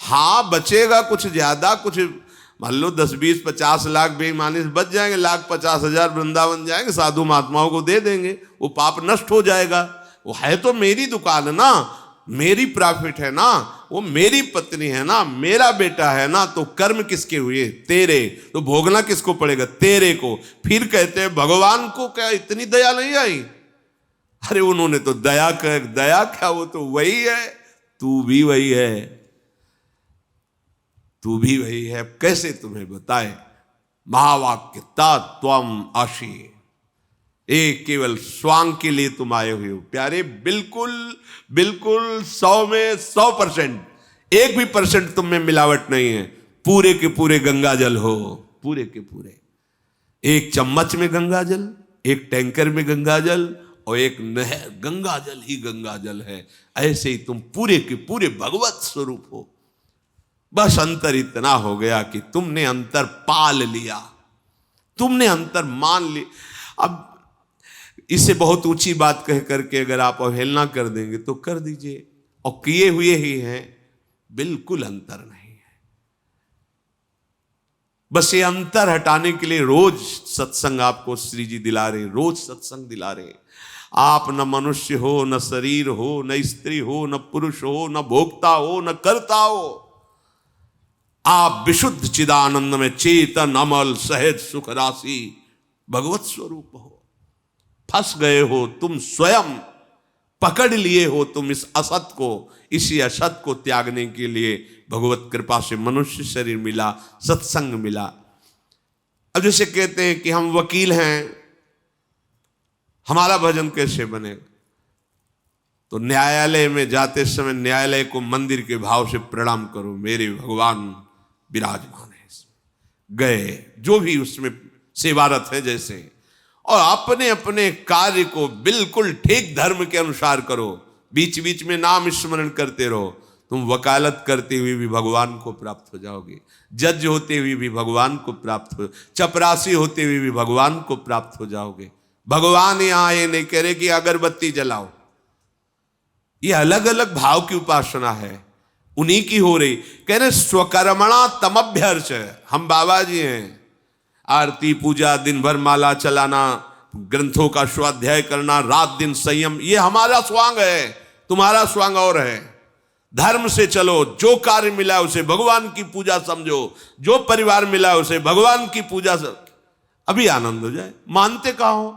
हाँ बचेगा कुछ ज्यादा, कुछ मान लो 10 20 50 लाख बेईमानी से बच जाएंगे, 1,50,000 वृंदावन जाएंगे, साधु महात्माओं को दे देंगे, वो पाप नष्ट हो जाएगा। वो है तो मेरी दुकान है ना, मेरी प्रॉफिट है ना, वो मेरी पत्नी है ना, मेरा बेटा है ना। तो कर्म किसके हुए? तेरे। तो भोगना किसको पड़ेगा? तेरे को। फिर कहते हैं भगवान को क्या इतनी दया नहीं आई? अरे उन्होंने तो दया क्या, वो तो वही है, तू भी वही है, तू भी वही है। कैसे तुम्हें बताए? महावाक्य तत्वम आशी, एक केवल स्वांग के लिए तुम आए हुए हो प्यारे। बिल्कुल बिल्कुल 100 में 100%, एक भी परसेंट तुम में मिलावट नहीं है। पूरे के पूरे गंगा जल हो, पूरे के पूरे। एक चम्मच में गंगा जल, एक टैंकर में गंगा जल, और एक नहर, गंगा जल ही गंगा जल है। ऐसे ही तुम पूरे के पूरे भगवत स्वरूप हो। बस अंतर इतना हो गया कि तुमने अंतर पाल लिया, तुमने अंतर मान लिया। अब इसे बहुत ऊंची बात कह करके अगर आप अवहेलना कर देंगे तो कर दीजिए, और किए हुए ही हैं। बिल्कुल अंतर नहीं है। बस ये अंतर हटाने के लिए रोज सत्संग आपको श्री जी दिला रहे, रोज सत्संग दिला रहे। आप न मनुष्य हो, न शरीर हो, न स्त्री हो, न पुरुष हो, न भोक्ता हो, न कर्ता हो। आप विशुद्ध चिदानंद में चेतन अमल सहज सुख राशि भगवत स्वरूप हो। फंस गए हो तुम स्वयं, पकड़ लिए हो तुम इस असत को, इसी असत को त्यागने के लिए भगवत कृपा से मनुष्य शरीर मिला, सत्संग मिला। अब जैसे कहते हैं कि हम वकील हैं, हमारा भजन कैसे बनेगा? तो न्यायालय में जाते समय न्यायालय को मंदिर के भाव से प्रणाम करो, मेरे भगवान विराजमान है इसमें। गए जो भी उसमें सेवारत है जैसे, और अपने अपने कार्य को बिल्कुल ठीक धर्म के अनुसार करो। बीच बीच में नाम स्मरण करते रहो। तुम वकालत करते हुए भी भगवान को प्राप्त हो जाओगे, जज होते हुए भी भगवान को प्राप्त हो, चपरासी होते हुए भी भगवान को प्राप्त हो जाओगे। भगवान यहां ये नहीं कह रहे कि अगरबत्ती जलाओ, ये अलग अलग भाव की उपासना है, उन्हीं की हो रही। कह रहे स्वकर्मणा तमभ्यर्च। हम बाबा जी हैं, आरती पूजा, दिन भर माला चलाना, ग्रंथों का स्वाध्याय करना, रात दिन संयम, ये हमारा स्वांग है, तुम्हारा स्वांग और है। धर्म से चलो, जो कार्य मिला उसे भगवान की पूजा समझो, जो परिवार मिला उसे भगवान की पूजा अभी आनंद हो जाए। मानते कहाँ हो?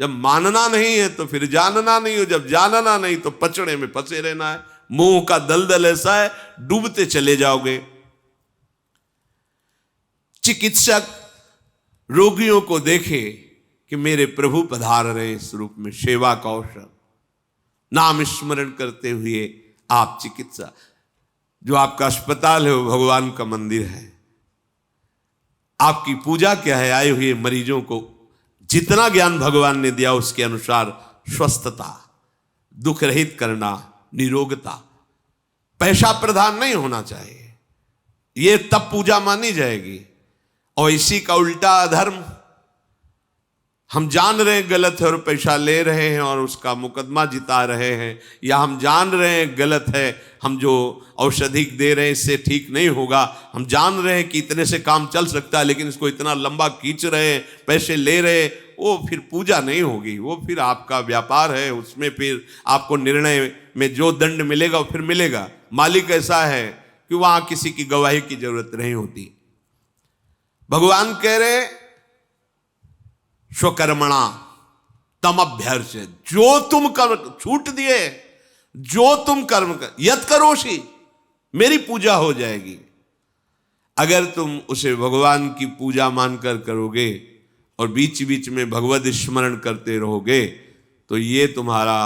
जब मानना नहीं है तो फिर जानना नहीं हो, जब जानना नहीं तो पचड़े में फंसे रहना है। मुंह का दलदल ऐसा है, डूबते चले जाओगे। चिकित्सक रोगियों को देखे कि मेरे प्रभु पधार रहे इस रूप में, सेवा का अवसर, नाम स्मरण करते हुए आप चिकित्सा, जो आपका अस्पताल है वो भगवान का मंदिर है। आपकी पूजा क्या है? आए हुए मरीजों को जितना ज्ञान भगवान ने दिया उसके अनुसार स्वस्थता, दुख रहित करना, निरोगता। पैसा प्रधान नहीं होना चाहिए, ये तब पूजा मानी जाएगी। और इसी का उल्टा अधर्म, हम जान रहे हैं गलत है और पैसा ले रहे हैं और उसका मुकदमा जिता रहे हैं, या हम जान रहे हैं गलत है, हम जो औषधि दे रहे हैं इससे ठीक नहीं होगा, हम जान रहे हैं कि इतने से काम चल सकता है लेकिन इसको इतना लंबा खींच रहे हैं, पैसे ले रहे हैं, वो फिर पूजा नहीं होगी, वो फिर आपका व्यापार है। उसमें फिर आपको निर्णय में जो दंड मिलेगा वो फिर मिलेगा। मालिक ऐसा है कि वहां किसी की गवाही की जरूरत नहीं होती। भगवान कह रहे स्वकर्मणा तमभ्यर्च, जो तुम कर्म छूट दिए, जो तुम कर्म कर, यत करोषि, मेरी पूजा हो जाएगी। अगर तुम उसे भगवान की पूजा मानकर करोगे और बीच बीच में भगवत स्मरण करते रहोगे तो ये तुम्हारा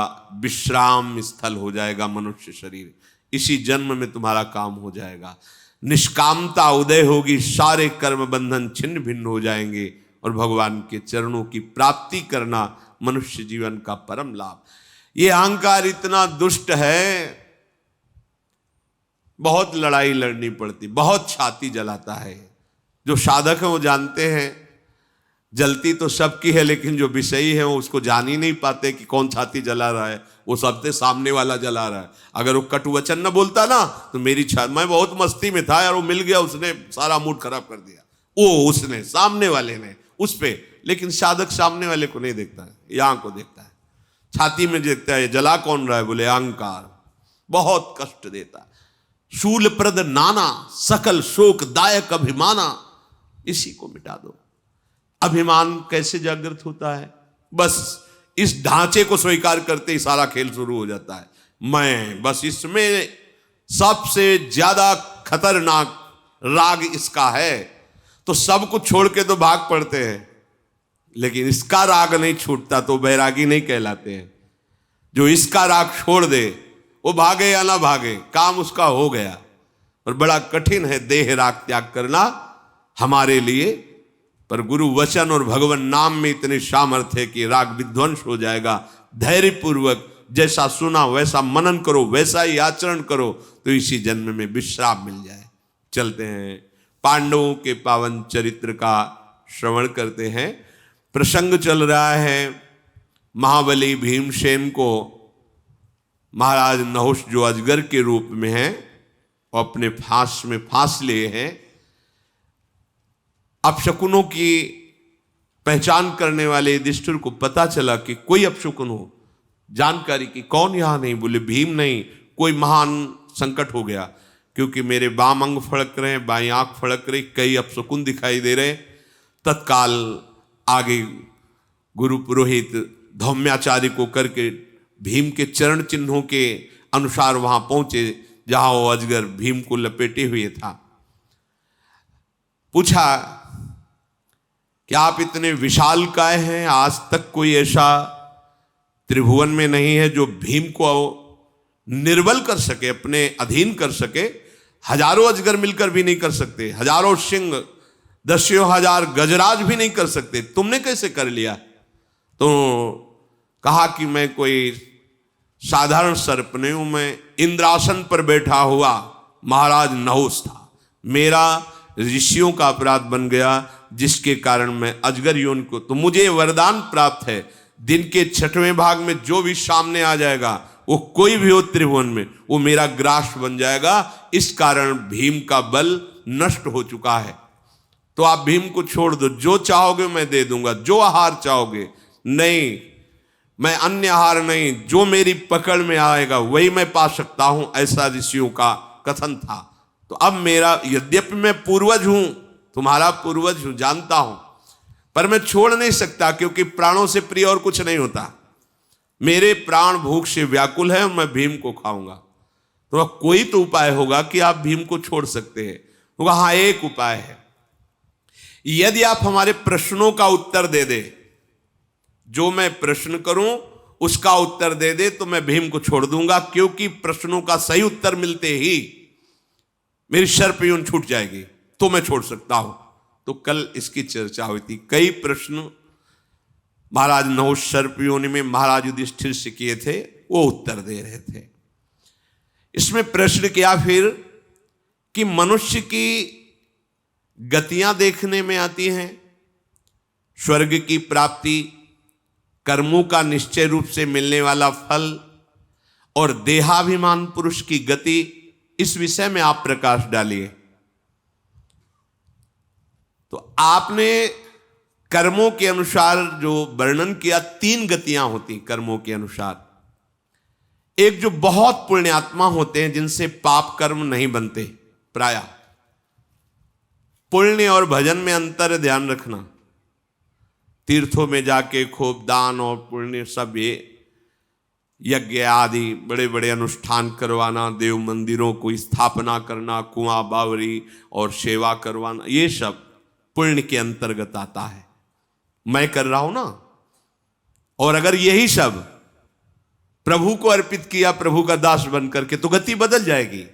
विश्राम स्थल हो जाएगा मनुष्य शरीर। इसी जन्म में तुम्हारा काम हो जाएगा, निष्कामता उदय होगी, सारे कर्म बंधन छिन्न भिन्न हो जाएंगे और भगवान के चरणों की प्राप्ति करना मनुष्य जीवन का परम लाभ। ये अहंकार इतना दुष्ट है, बहुत लड़ाई लड़नी पड़ती, बहुत छाती जलाता है। जो साधक है वो जानते हैं जलती तो सबकी है, लेकिन जो विषयी है वो उसको जान ही नहीं पाते कि कौन छाती जला रहा है। वो सबसे सामने वाला जला रहा है। अगर वो कटु वचन न बोलता ना तो मेरी छाती, मैं बहुत मस्ती में था यार, वो मिल गया, उसने सारा मूड खराब कर दिया, वो उसने, सामने वाले ने उस पे। लेकिन साधक सामने वाले को नहीं देखता है, यहाँ को देखता है, छाती में देखता है। जला कौन रहा है? बोले अहंकार, बहुत कष्ट देता। शूल प्रद नाना सकल शोक दायक अभिमाना, इसी को मिटा दो। अभिमान कैसे जागृत होता है? बस इस ढांचे को स्वीकार करते ही सारा खेल शुरू हो जाता है। मैं बस, इसमें सबसे ज्यादा खतरनाक राग इसका है, तो सब कुछ छोड़ के तो भाग पड़ते हैं, लेकिन इसका राग नहीं छूटता तो बैरागी नहीं कहलाते हैं। जो इसका राग छोड़ दे वो भागे या ना भागे, काम उसका हो गया। और बड़ा कठिन है देह राग त्याग करना हमारे लिए, पर गुरु वचन और भगवान नाम में इतने सामर्थ्य है कि राग विध्वंस हो जाएगा। धैर्य पूर्वक जैसा सुना वैसा मनन करो, वैसा ही आचरण करो, तो इसी जन्म में विश्राम मिल जाए। चलते हैं, पांडवों के पावन चरित्र का श्रवण करते हैं। प्रसंग चल रहा है महाबली भीमसेन को महाराज नहुष, जो अजगर के रूप में है, और अपने फांस में फांस लिए हैं। अपशकुनों की पहचान करने वाले युधिष्ठिर को पता चला कि कोई अपशकुन हो, जानकारी की कौन यहां नहीं, बोले भीम नहीं, कोई महान संकट हो गया। क्योंकि मेरे बाम अंग फड़क रहे हैं, बाई आंख फड़क रही, कई अपशकुन दिखाई दे रहे। तत्काल आगे गुरु पुरोहित धौम्याचार्य को करके भीम के चरण चिन्हों के अनुसार वहां पहुंचे जहां वो अजगर भीम को लपेटे हुए था। पूछा कि आप इतने विशालकाय हैं, आज तक कोई ऐसा त्रिभुवन में नहीं है जो भीम को निर्बल कर सके, अपने अधीन कर सके। हजारों अजगर मिलकर भी नहीं कर सकते, हजारों सिंह, दसियों हजार गजराज भी नहीं कर सकते, तुमने कैसे कर लिया? तो कहा कि मैं कोई साधारण सर्प नहीं हूं, मैं इंद्रासन पर बैठा हुआ महाराज नहुस था। मेरा ऋषियों का अपराध बन गया, जिसके कारण मैं अजगर योनि को, तो मुझे वरदान प्राप्त है, दिन के 6वें भाग में जो भी सामने आ जाएगा, वो कोई भी हो त्रिभुवन में, वो मेरा ग्रास बन जाएगा। इस कारण भीम का बल नष्ट हो चुका है। तो आप भीम को छोड़ दो, जो चाहोगे मैं दे दूंगा, जो आहार चाहोगे। नहीं, मैं अन्य आहार नहीं, जो मेरी पकड़ में आएगा वही मैं पा सकता हूं, ऐसा ऋषियों का कथन था। तो अब मेरा, यद्यपि मैं पूर्वज हूं, तुम्हारा पूर्वज हूं, जानता हूं, पर मैं छोड़ नहीं सकता, क्योंकि प्राणों से प्रिय और कुछ नहीं होता। मेरे प्राण भूख से व्याकुल है और मैं भीम को खाऊंगा। तो कोई तो उपाय होगा कि आप भीम को छोड़ सकते हैं। तो हाँ, एक उपाय है, यदि आप हमारे प्रश्नों का उत्तर दे दे, जो मैं प्रश्न करूं उसका उत्तर दे दे, तो मैं भीम को छोड़ दूंगा, क्योंकि प्रश्नों का सही उत्तर मिलते ही मेरी सर्प योनि छूट जाएगी, तो मैं छोड़ सकता हूं। तो कल इसकी चर्चा हुई थी, कई प्रश्न महाराज नहुस सर्प योनि में महाराज युधिष्ठिर से किए थे, वो उत्तर दे रहे थे। इसमें प्रश्न किया फिर कि मनुष्य की गतियां देखने में आती हैं, स्वर्ग की प्राप्ति, कर्मों का निश्चय रूप से मिलने वाला फल और देहाभिमान पुरुष की गति, इस विषय में आप प्रकाश डालिए। तो आपने कर्मों के अनुसार जो वर्णन किया, 3 गतियां होती कर्मों के अनुसार। एक जो बहुत पुण्यात्मा होते हैं, जिनसे पाप कर्म नहीं बनते, प्रायः पुण्य और भजन में अंतर ध्यान रखना। तीर्थों में जाके खूब दान और पुण्य, सब ये यज्ञ आदि बड़े बड़े अनुष्ठान करवाना, देव मंदिरों को स्थापना करना, कुआं बावरी और सेवा करवाना, ये सब पुण्य के अंतर्गत आता है। मैं कर रहा हूं ना, और अगर यही सब प्रभु को अर्पित किया, प्रभु का दास बन करके, तो गति बदल जाएगी।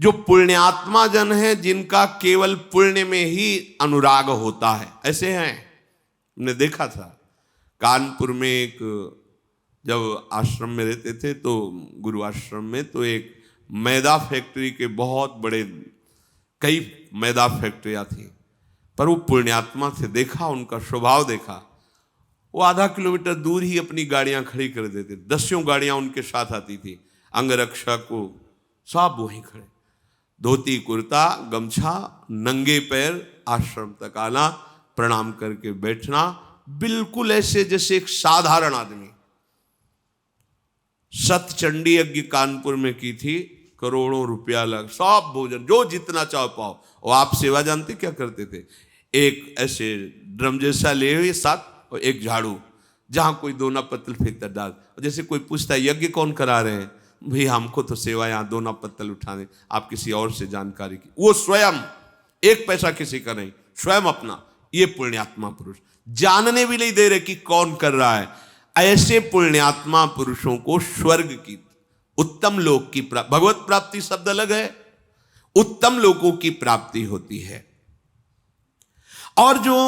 जो पुण्यात्मा जन है, जिनका केवल पुण्य में ही अनुराग होता है, ऐसे हैं। हमने देखा था कानपुर में, एक जब आश्रम में रहते थे, तो गुरु आश्रम में, तो एक मैदा फैक्ट्री के बहुत बड़े, कई मैदा फैक्ट्रियां थी, पर वो पुण्यात्मा थे। देखा उनका स्वभाव, देखा वो आधा किलोमीटर दूर ही अपनी गाड़ियां खड़ी कर देते, 10 गाड़ियां उनके साथ आती थी, अंगरक्षक को सब वहीं खड़े, धोती कुर्ता गमछा, नंगे पैर आश्रम तक आना, प्रणाम करके बैठना, बिल्कुल ऐसे जैसे एक साधारण आदमी। सतचंडी यज्ञ कानपुर में की थी, करोड़ों रुपया लग, सब भोजन जो जितना चाहो पाओ। और आप सेवा जानते क्या करते थे? एक ऐसे ड्रम जैसा ले हुए साथ, और एक झाड़ू, जहां कोई दोना पत्तल फेंकता डाल। जैसे कोई पूछता है यज्ञ कौन करा रहे हैं, भाई हमको तो सेवा यहाँ दोना पत्तल उठाने, आप किसी और से जानकारी की। वो स्वयं, एक पैसा किसी का नहीं, स्वयं अपना। ये पुण्यात्मा पुरुष जानने भी नहीं दे रहे कि कौन कर रहा है। ऐसे पुण्यात्मा पुरुषों को स्वर्ग की, उत्तम लोक की प्राप्ति, भगवत प्राप्ति शब्द अलग है, उत्तम लोकों की प्राप्ति होती है। और जो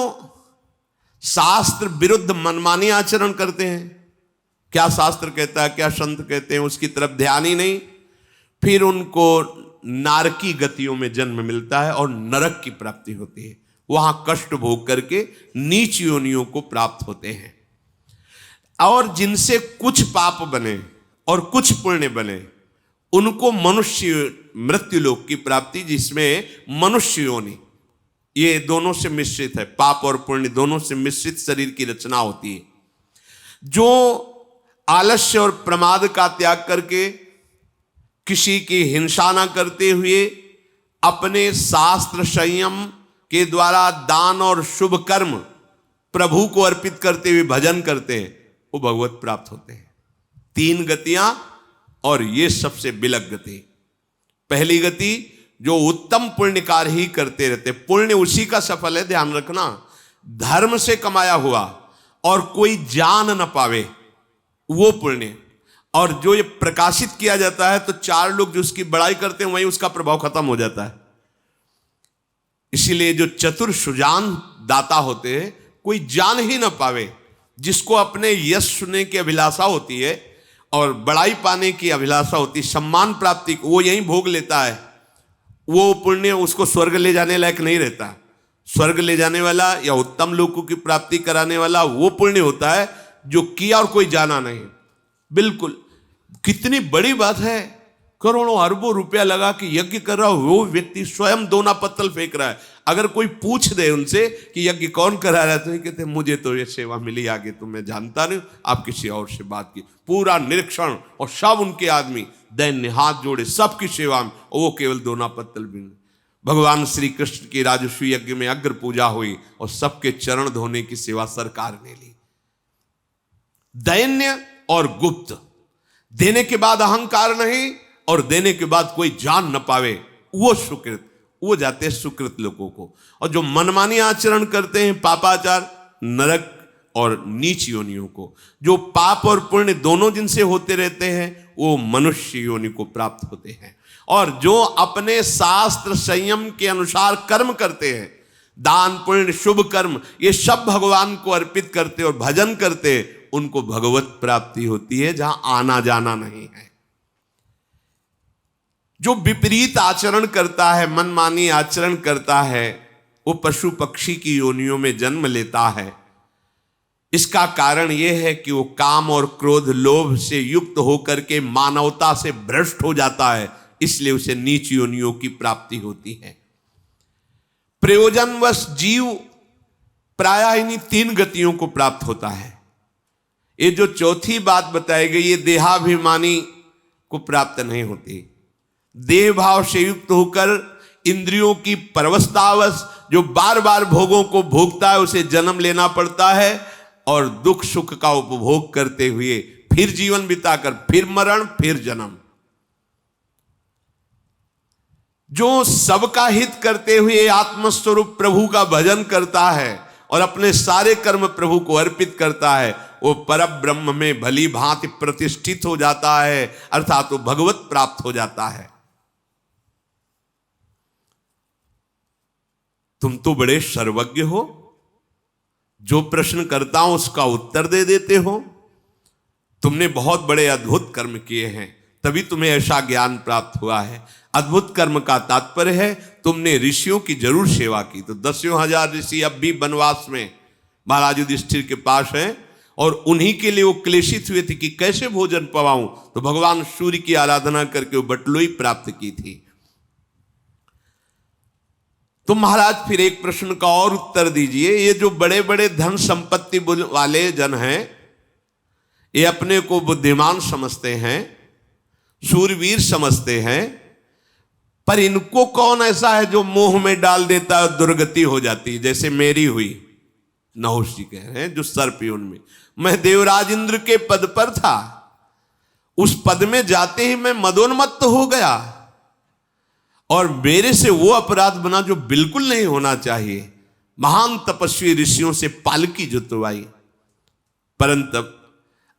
शास्त्र विरुद्ध मनमानी आचरण करते हैं, क्या शास्त्र कहता है, क्या संत कहते हैं, उसकी तरफ ध्यान ही नहीं, फिर उनको नारकी गतियों में जन्म मिलता है और नरक की प्राप्ति होती है। वहां कष्ट भोग करके नीच योनियों को प्राप्त होते हैं। और जिनसे कुछ पाप बने और कुछ पुण्य बने, उनको मनुष्य मृत्युलोक की प्राप्ति, जिसमें मनुष्य योनि, ये दोनों से मिश्रित है, पाप और पुण्य दोनों से मिश्रित शरीर की रचना होती है। जो आलस्य और प्रमाद का त्याग करके किसी की हिंसा न करते हुए अपने शास्त्र संयम के द्वारा दान और शुभ कर्म प्रभु को अर्पित करते हुए भजन करते हैं, वो भगवत प्राप्त होते हैं। 3 गतियां, और ये सबसे बिलक गति। पहली गति, जो उत्तम पुण्य कार्य ही करते रहते, पुण्य उसी का सफल है, ध्यान रखना। धर्म से कमाया हुआ और कोई जान न पावे, वो पुण्य। और जो ये प्रकाशित किया जाता है तो 4 लोग जो उसकी बड़ाई करते हैं, वहीं उसका प्रभाव खत्म हो जाता है। इसीलिए जो चतुर सुजान दाता होते हैं, कोई जान ही न पावे, जिसको अपने यश सुनने की अभिलाषा होती है और बड़ाई पाने की अभिलाषा होती है, सम्मान प्राप्ति, वो यहीं भोग लेता है, वो पुण्य उसको स्वर्ग ले जाने लायक नहीं रहता। स्वर्ग ले जाने वाला या उत्तम लोकों की प्राप्ति कराने वाला वो पुण्य होता है जो किया और कोई जाना नहीं। बिल्कुल, कितनी बड़ी बात है, करोड़ों अरबों रुपया लगा कि यज्ञ कर रहा हो, वो व्यक्ति स्वयं दोना पत्तल फेंक रहा है। अगर कोई पूछ दे उनसे कि यज्ञ कौन करा रहा है, तो कहते मुझे तो ये सेवा मिली, आगे तो मैं जानता नहीं, आप किसी और से बात की। पूरा निरीक्षण, और सब उनके आदमी दैन्य हाथ जोड़े सबकी सेवा में, और वो केवल दोना पत्तल भी। भगवान श्री कृष्ण की राजस्वी यज्ञ में अग्र पूजा हुई और सबके चरण धोने की सेवा सरकार ने ली। दैन्य और गुप्त, देने के बाद अहंकार नहीं और देने के बाद कोई जान न पावे, वो सुकृत, वो जाते हैं सुकृत लोगों को। और जो मनमानी आचरण करते हैं, पापाचार, नरक और नीच योनियों को। जो पाप और पुण्य दोनों जिनसे होते रहते हैं, वो मनुष्य योनि को प्राप्त होते हैं। और जो अपने शास्त्र संयम के अनुसार कर्म करते हैं, दान पुण्य शुभ कर्म, ये सब भगवान को अर्पित करते और भजन करते, उनको भगवत प्राप्ति होती है, जहां आना जाना नहीं है। जो विपरीत आचरण करता है, मनमानी आचरण करता है, वो पशु पक्षी की योनियों में जन्म लेता है। इसका कारण यह है कि वो काम और क्रोध लोभ से युक्त होकर के मानवता से भ्रष्ट हो जाता है, इसलिए उसे नीच योनियों की प्राप्ति होती है। प्रयोजनवश जीव प्रायः इन्हीं 3 गतियों को प्राप्त होता है। ये जो चौथी बात बताई गई, ये देहाभिमानी को प्राप्त नहीं होती। देह भाव से युक्त होकर इंद्रियों की परवशतावश जो बार बार भोगों को भोगता है, उसे जन्म लेना पड़ता है और दुख सुख का उपभोग करते हुए फिर जीवन बिताकर फिर मरण फिर जन्म। जो सबका हित करते हुए आत्मस्वरूप प्रभु का भजन करता है और अपने सारे कर्म प्रभु को अर्पित करता है, वो परब्रह्म में भली भांति प्रतिष्ठित हो जाता है, अर्थात वो भगवत प्राप्त हो जाता है। तुम तो बड़े सर्वज्ञ हो, जो प्रश्न करता हूं उसका उत्तर दे देते हो। तुमने बहुत बड़े अद्भुत कर्म किए हैं, तभी तुम्हें ऐसा ज्ञान प्राप्त हुआ है। अद्भुत कर्म का तात्पर्य है तुमने ऋषियों की जरूर सेवा की। तो 10,000 ऋषि अब भी वनवास में महाराज युधिष्ठिर के पास हैं, और उन्हीं के लिए वो क्लेशित हुए थे कि कैसे भोजन पवाऊं। तो भगवान सूर्य की आराधना करके वो बटलोई प्राप्त की थी। तो महाराज फिर एक प्रश्न का और उत्तर दीजिए। ये जो बड़े बड़े धन संपत्ति वाले जन हैं, ये अपने को बुद्धिमान समझते हैं, शूरवीर समझते हैं, पर इनको कौन ऐसा है जो मोह में डाल देता है, दुर्गति हो जाती है, जैसे मेरी हुई। नहुष जी कह रहे हैं जो सर्प योनि में, मैं देवराज इंद्र के पद पर था, उस पद में जाते ही मैं मदोन्मत्त हो गया और मेरे से वो अपराध बना जो बिल्कुल नहीं होना चाहिए। महान तपस्वी ऋषियों से पालकी जुतवाई, परंतु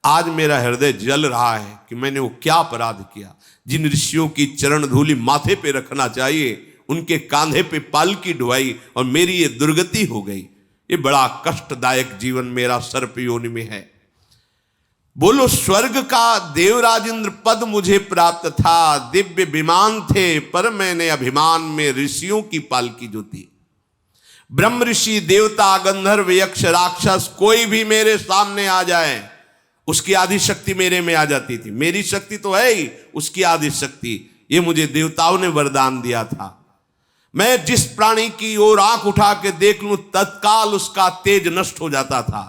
आज मेरा हृदय जल रहा है कि मैंने वो क्या अपराध किया। जिन ऋषियों की चरण धूलि माथे पे रखना चाहिए, उनके कांधे पे पालकी ढुआई और मेरी ये दुर्गति हो गई। ये बड़ा कष्टदायक जीवन मेरा सर्प योनि में है। बोलो, स्वर्ग का देवराज इंद्र पद मुझे प्राप्त था, दिव्य विमान थे, पर मैंने अभिमान में ऋषियों की पालकी जोती। ब्रह्म ऋषि देवता गंधर्व यक्ष राक्षस कोई भी मेरे सामने आ जाए, उसकी आदि शक्ति मेरे में आ जाती थी। मेरी शक्ति तो है ही, उसकी आदि शक्ति, ये मुझे देवताओं ने वरदान दिया था। मैं जिस प्राणी की ओर आंख उठा के देख लूं, तत्काल उसका तेज नष्ट हो जाता था।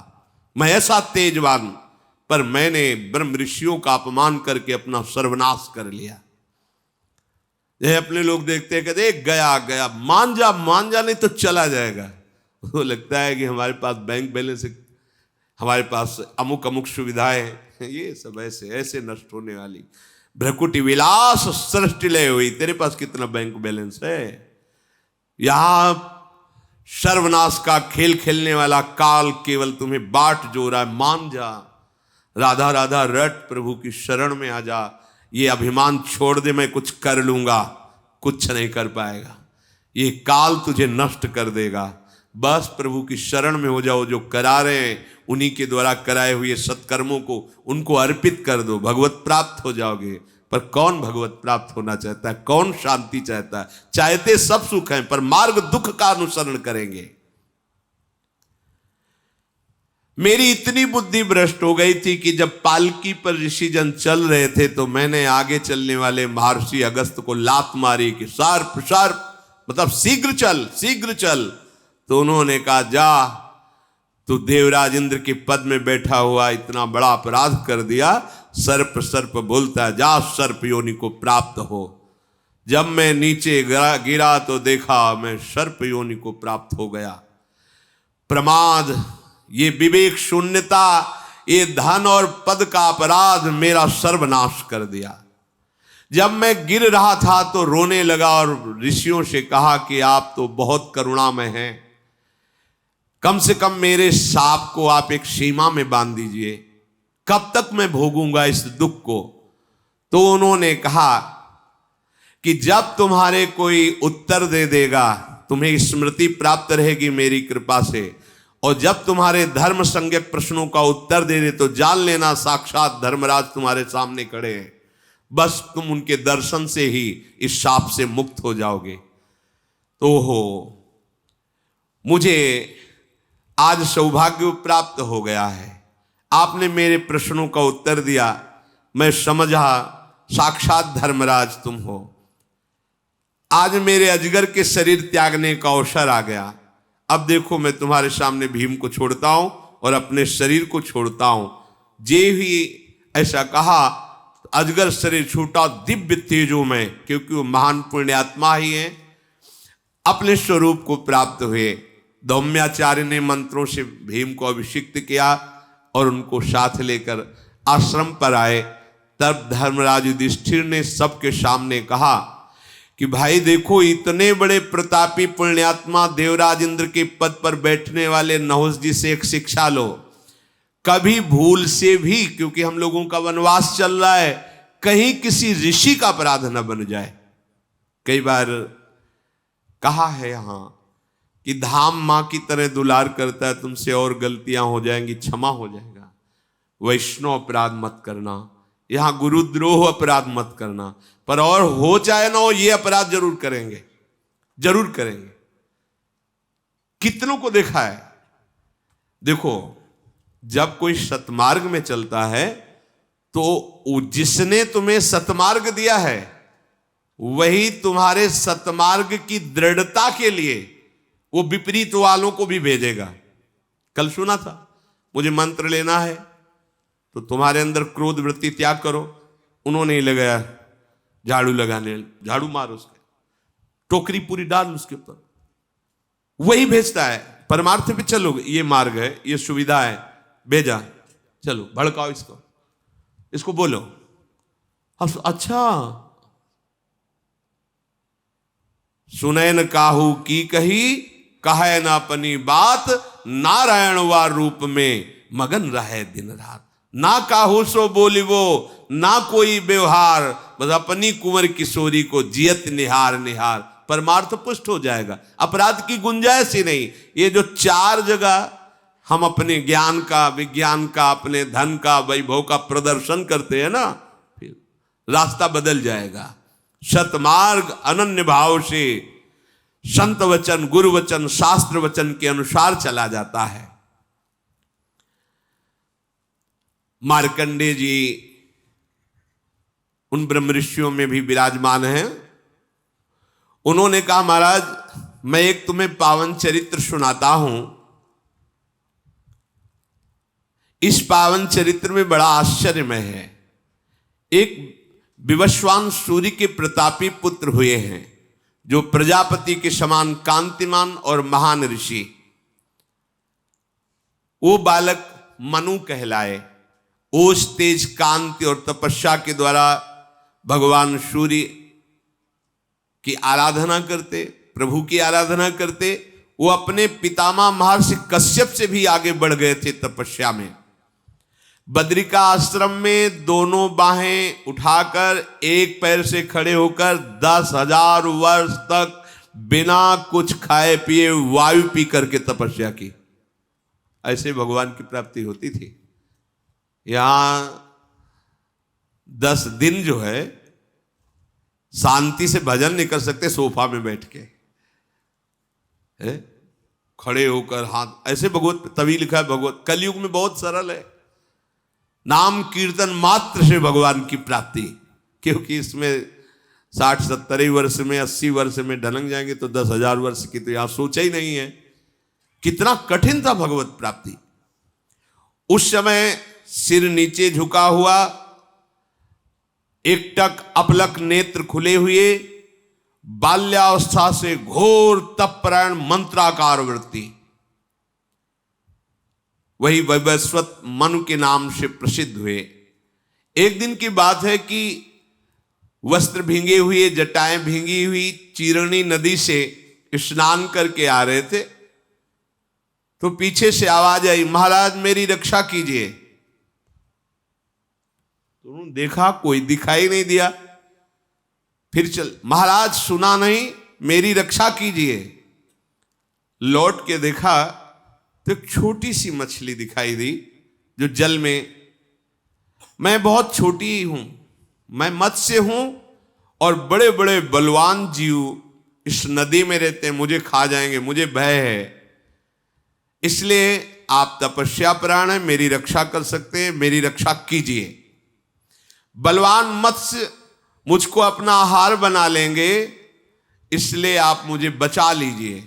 मैं ऐसा तेजवान, पर मैंने ब्रह्म ऋषियों का अपमान करके अपना सर्वनाश कर लिया। ये अपने लोग देखते हैं, कहते गया गया, मान जा नहीं तो चला जाएगा। वो लगता है कि हमारे पास बैंक बैलेंस है, हमारे पास अमुक अमुक सुविधाएं हैं, ये सब ऐसे ऐसे नष्ट होने वाली भ्रकुटी विलास सृष्टि लय हुई। तेरे पास कितना बैंक बैलेंस है? यहां सर्वनाश का खेल खेलने वाला काल केवल तुम्हें बाट जो रहा है। मान जा, राधा राधा रट, प्रभु की शरण में आ जा। ये अभिमान छोड़ दे, मैं कुछ कर लूंगा, कुछ नहीं कर पाएगा। ये काल तुझे नष्ट कर देगा। बस प्रभु की शरण में हो जाओ। जो करा रहे हैं उन्हीं के द्वारा कराए हुए सत्कर्मों को उनको अर्पित कर दो, भगवत प्राप्त हो जाओगे। पर कौन भगवत प्राप्त होना चाहता है? कौन शांति चाहता है? चाहते सब सुख हैं, पर मार्ग दुख का अनुसरण करेंगे। मेरी इतनी बुद्धि भ्रष्ट हो गई थी कि जब पालकी पर ऋषिजन चल रहे थे तो मैंने आगे चलने वाले महर्षि अगस्त को लात मारी कि सर्प सर्प, मतलब शीघ्र चल शीघ्र चल। तो उन्होंने कहा, जा, तू देवराज इंद्र के पद में बैठा हुआ इतना बड़ा अपराध कर दिया। सर्प सर्प बोलता है, जा सर्प योनि को प्राप्त हो। जब मैं नीचे गिरा तो देखा मैं सर्प योनि को प्राप्त हो गया। प्रमाद, ये विवेक शून्यता, ये धन और पद का अपराध मेरा सर्वनाश कर दिया। जब मैं गिर रहा था तो रोने लगा और ऋषियों से कहा कि आप तो बहुत करुणामय हैं, कम से कम मेरे साप को आप एक सीमा में बांध दीजिए, कब तक मैं भोगूंगा इस दुख को। तो उन्होंने कहा कि जब तुम्हारे कोई उत्तर दे देगा, तुम्हें स्मृति प्राप्त रहेगी मेरी कृपा से, और जब तुम्हारे धर्म संज्ञक प्रश्नों का उत्तर दे दे तो जान लेना साक्षात धर्मराज तुम्हारे सामने खड़े हैं। बस तुम उनके दर्शन से ही इस शाप से मुक्त हो जाओगे। तो हो, मुझे आज सौभाग्य प्राप्त हो गया है। आपने मेरे प्रश्नों का उत्तर दिया, मैं समझा साक्षात धर्मराज तुम हो। आज मेरे अजगर के शरीर त्यागने का अवसर आ गया। अब देखो, मैं तुम्हारे सामने भीम को छोड़ता हूं और अपने शरीर को छोड़ता हूं। जे ही ऐसा कहा, अजगर शरीर छूटा दिव्य तेजों में, क्योंकि वो महान पुण्यात्मा ही है, अपने स्वरूप को प्राप्त हुए। धौम्याचार्य ने मंत्रों से भीम को अभिषिक्त किया और उनको साथ लेकर आश्रम पर आए। तब धर्मराज युधिष्ठिर ने सबके सामने कहा कि भाई देखो, इतने बड़े प्रतापी पुण्यात्मा देवराज इंद्र के पद पर बैठने वाले नहुस जी से एक शिक्षा लो। कभी भूल से भी, क्योंकि हम लोगों का वनवास चल रहा है, कहीं किसी ऋषि का अपराध न बन जाए। कई बार कहा है यहां कि धाम मां की तरह दुलार करता है, तुमसे और गलतियां हो जाएंगी, क्षमा हो जाएगा। वैष्णव अपराध मत करना, यहां गुरुद्रोह अपराध मत करना, पर और हो चाहे ना हो, ये अपराध जरूर करेंगे, जरूर करेंगे। कितनों को देखा है। देखो, जब कोई सतमार्ग में चलता है तो जिसने तुम्हें सतमार्ग दिया है वही तुम्हारे सतमार्ग की दृढ़ता के लिए वो विपरीत वालों को भी भेजेगा। कल सुना था, मुझे मंत्र लेना है तो तुम्हारे अंदर क्रोध वृत्ति त्याग करो। उन्होंने ही लगाया झाड़ू लगाने, झाड़ू मार उसके, टोकरी पूरी डाल उसके ऊपर, वही भेजता है। परमार्थ पे चलो, ये मार्ग है, ये सुविधा है, भेजा, चलो भड़काओ इसको, इसको बोलो। अच्छा, सुने न काहू की कही, कहे ना अपनी बात, नारायण वा रूप में मगन रहे दिन रात। ना काहू सो बोलिवो, ना कोई व्यवहार, बस अपनी कुंवर किशोरी को जियत निहार निहार। परमार्थ पुष्ट हो जाएगा, अपराध की गुंजाइश ही नहीं। ये जो चार जगह हम अपने ज्ञान का, विज्ञान का, अपने धन का, वैभव का प्रदर्शन करते हैं ना, फिर रास्ता बदल जाएगा। सतमार्ग अनन्य भाव से संत वचन, गुरु वचन, शास्त्र वचन के अनुसार चला जाता है। मार्कंडेय जी उन ब्रह्म ऋषियों में भी विराजमान हैं। उन्होंने कहा, महाराज मैं एक तुम्हें पावन चरित्र सुनाता हूं। इस पावन चरित्र में बड़ा आश्चर्यमय है। एक विवस्वान सूर्य के प्रतापी पुत्र हुए हैं, जो प्रजापति के समान कांतिमान और महान ऋषि। वो बालक मनु कहलाए। ओज, तेज, कांति और तपस्या के द्वारा भगवान सूर्य की आराधना करते, प्रभु की आराधना करते। वो अपने पितामह महर्षि कश्यप से भी आगे बढ़ गए थे तपस्या में। बद्रिका आश्रम में दोनों बाहें उठाकर एक पैर से खड़े होकर 10,000 वर्ष तक बिना कुछ खाए पिए वायु पी करके तपस्या की। ऐसे भगवान की प्राप्ति होती थी। यहां 10 दिन जो है शांति से भजन नहीं कर सकते, सोफा में बैठ के है? खड़े होकर हाथ ऐसे। भगवत तभी लिखा है, भगवत कलयुग में बहुत सरल है, नाम कीर्तन मात्र से भगवान की प्राप्ति। क्योंकि इसमें 60-70 वर्ष में, 80 वर्ष में ढलक जाएंगे तो 10,000 वर्ष की तो यहां सोचा ही नहीं है। कितना कठिन था भगवत प्राप्ति। उस समय सिर नीचे झुका हुआ, एकटक अपलक नेत्र खुले हुए, बाल्यावस्था से घोर तपपरायण मंत्राकार वृत्ति, वही वैवस्वत मनु के नाम से प्रसिद्ध हुए। एक दिन की बात है कि वस्त्र भींगे हुए, जटाएं भींगी हुई, चीरणी नदी से स्नान करके आ रहे थे तो पीछे से आवाज आई, महाराज मेरी रक्षा कीजिए। तो उन्होंने देखा, कोई दिखाई नहीं दिया। फिर चल, महाराज सुना नहीं, मेरी रक्षा कीजिए। लौट के देखा तो एक छोटी सी मछली दिखाई दी जो जल में। मैं बहुत छोटी हूं, मैं मत्स्य हूं और बड़े बड़े बलवान जीव इस नदी में रहते हैं, मुझे खा जाएंगे, मुझे भय है। इसलिए आप तपस्या प्राण हैं, मेरी रक्षा कर सकते हैं, मेरी रक्षा कीजिए। बलवान मत्स्य मुझको अपना आहार बना लेंगे, इसलिए आप मुझे बचा लीजिए।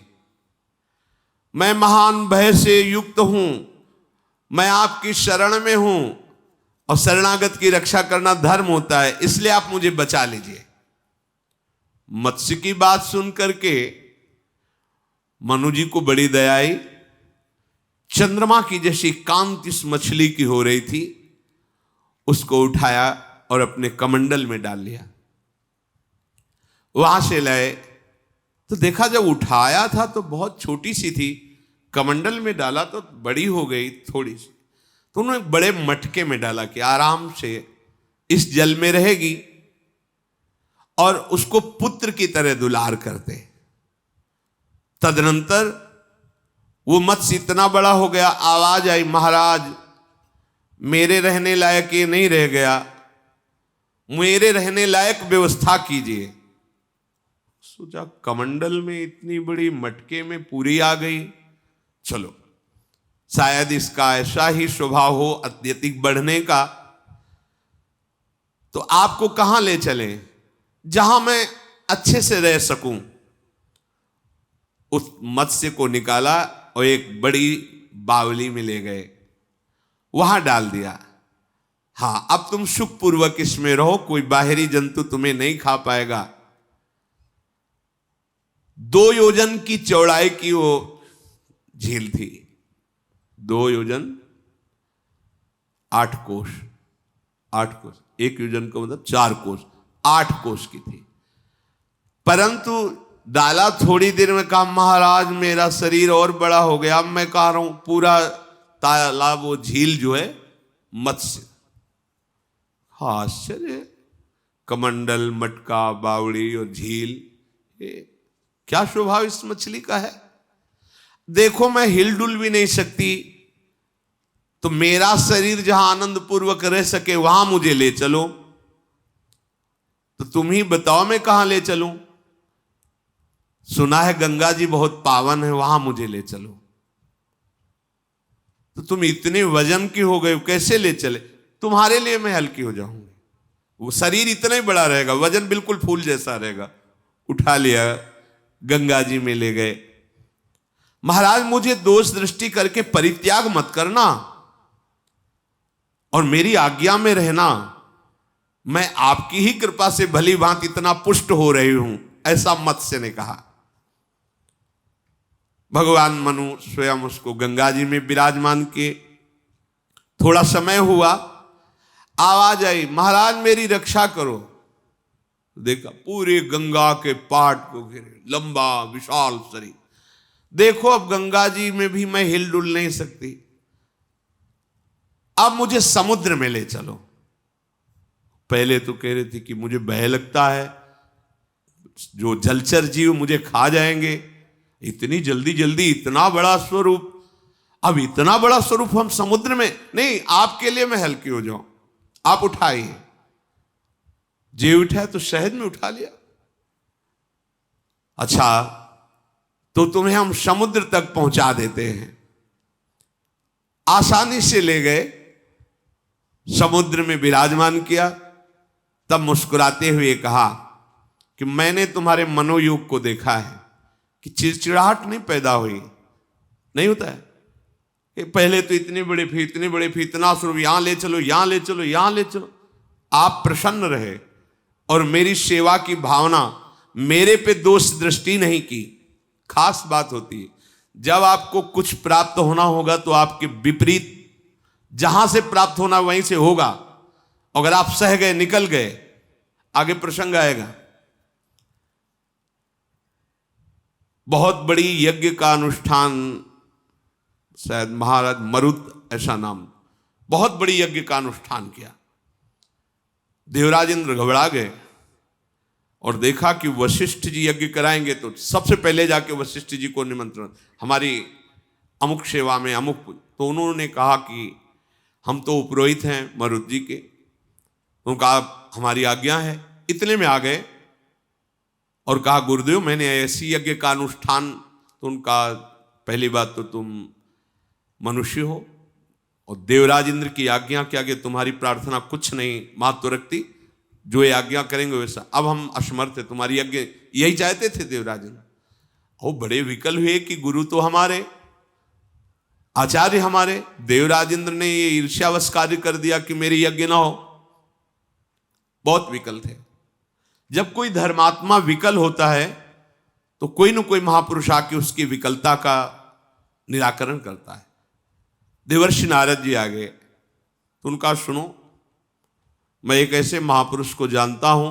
मैं महान भय से युक्त हूं, मैं आपकी शरण में हूं और शरणागत की रक्षा करना धर्म होता है, इसलिए आप मुझे बचा लीजिए। मत्स्य की बात सुन करके मनु जी को बड़ी दया आई। चंद्रमा की जैसी कांति इस मछली की हो रही थी, उसको उठाया और अपने कमंडल में डाल लिया। वहां से लाए तो देखा, जब उठाया था तो बहुत छोटी सी थी, कमंडल में डाला तो बड़ी हो गई थोड़ी सी। तो उन्होंने बड़े मटके में डाला कि आराम से इस जल में रहेगी, और उसको पुत्र की तरह दुलार करते। तदनंतर वो मत्स्य इतना बड़ा हो गया, आवाज आई, महाराज मेरे रहने लायक ये नहीं रह गया, मेरे रहने लायक व्यवस्था कीजिए। सोचा कमंडल में इतनी बड़ी मटके में पूरी आ गई, चलो शायद इसका ऐसा ही स्वभाव हो अत्यधिक बढ़ने का, तो आपको कहां ले चलें जहां मैं अच्छे से रह सकूं। उस मत्स्य को निकाला और एक बड़ी बावली में ले गए, वहां डाल दिया। हां, अब तुम सुखपूर्वक इसमें रहो, कोई बाहरी जंतु तुम्हें नहीं खा पाएगा। 2 योजन की चौड़ाई की वो झील थी, 2 योजन 8 कोस, 8 कोस, 1 योजन का मतलब 4 कोस, 8 कोस की थी। परंतु डाला थोड़ी देर में, कहा महाराज मेरा शरीर और बड़ा हो गया, अब मैं कह रहा हूं पूरा तालाब, वो झील जो है मत्स्य। आश्चर्य, कमंडल, मटका, बावड़ी और झील, क्या स्वभाव इस मछली का है। देखो मैं हिलडुल भी नहीं सकती, तो मेरा शरीर जहां आनंद पूर्वक रह सके वहां मुझे ले चलो। तो तुम ही बताओ मैं कहां ले चलूं। सुना है गंगा जी बहुत पावन है, वहां मुझे ले चलो। तो तुम इतने वजन की हो गए, कैसे ले चले। तुम्हारे लिए मैं हल्की हो जाऊंगी, वो शरीर इतना ही बड़ा रहेगा, वजन बिल्कुल फूल जैसा रहेगा। उठा लिया, गंगा जी में ले गए। महाराज मुझे दोष दृष्टि करके परित्याग मत करना और मेरी आज्ञा में रहना। मैं आपकी ही कृपा से भली भांति इतना पुष्ट हो रही हूं, ऐसा मत्स्य ने कहा। भगवान मनु स्वयं उसको गंगा जी में विराजमान किए। थोड़ा समय हुआ, आवाज आई, महाराज मेरी रक्षा करो। देखा पूरे गंगा के पाट को घेरे, लंबा विशाल शरीर। देखो अब गंगा जी में भी मैं हिल डुल नहीं सकती, अब मुझे समुद्र में ले चलो। पहले तो कह रही थी कि मुझे भय लगता है, जो जलचर जीव मुझे खा जाएंगे, इतनी जल्दी जल्दी इतना बड़ा स्वरूप, अब इतना बड़ा स्वरूप हम समुद्र में नहीं, आपके लिए मैं हल्की हो जाऊं, आप उठाइए। जी उठा तो शहद में उठा लिया। अच्छा तो तुम्हें हम समुद्र तक पहुंचा देते हैं। आसानी से ले गए, समुद्र में विराजमान किया। तब मुस्कुराते हुए कहा कि मैंने तुम्हारे मनोयोग को देखा है कि चिड़चिड़ाहट नहीं पैदा हुई, नहीं होता है कि पहले तो इतने बड़े फी, इतने बड़े फी, इतना स्वरूप, यहां ले चलो, यहां ले चलो, यहां ले चलो। आप प्रसन्न रहे और मेरी सेवा की भावना, मेरे पे दोष दृष्टि नहीं की। खास बात होती है जब आपको कुछ प्राप्त होना होगा तो आपके विपरीत, जहां से प्राप्त होना वहीं से होगा। अगर आप सह गए, निकल गए, आगे प्रसंग आएगा। बहुत बड़ी यज्ञ का अनुष्ठान, शायद महाराज मरुत ऐसा नाम, बहुत बड़ी यज्ञ का अनुष्ठान किया। देवराज इंद्र घबरा गए और देखा कि वशिष्ठ जी यज्ञ कराएंगे, तो सबसे पहले जाके वशिष्ठ जी को निमंत्रण, हमारी अमुक सेवा में अमुक। तो उन्होंने कहा कि हम तो उपरोहित हैं मरुत जी के, उनका हमारी आज्ञा है। इतने में आ गए और कहा गुरुदेव मैंने ऐसी यज्ञ का अनुष्ठान। तो उनका पहली बात तो तुम मनुष्य हो और देवराज इंद्र की आज्ञा के आगे तुम्हारी प्रार्थना कुछ नहीं महत्व रखती, जो ये आज्ञा करेंगे वैसा। अब हम असमर्थ है, तुम्हारी यज्ञ, यही चाहते थे देवराज इंद्र। वो बड़े विकल हुए कि गुरु तो हमारे, आचार्य हमारे, देवराज इंद्र ने ये ईर्ष्यावश कार्य कर दिया कि मेरी यज्ञ ना हो। बहुत विकल थे। जब कोई धर्मात्मा विकल होता है तो कोई न कोई महापुरुष आके उसकी विकलता का निराकरण करता है। देवर्षि नारद जी आ गए तो उनका सुनो, मैं एक ऐसे महापुरुष को जानता हूं,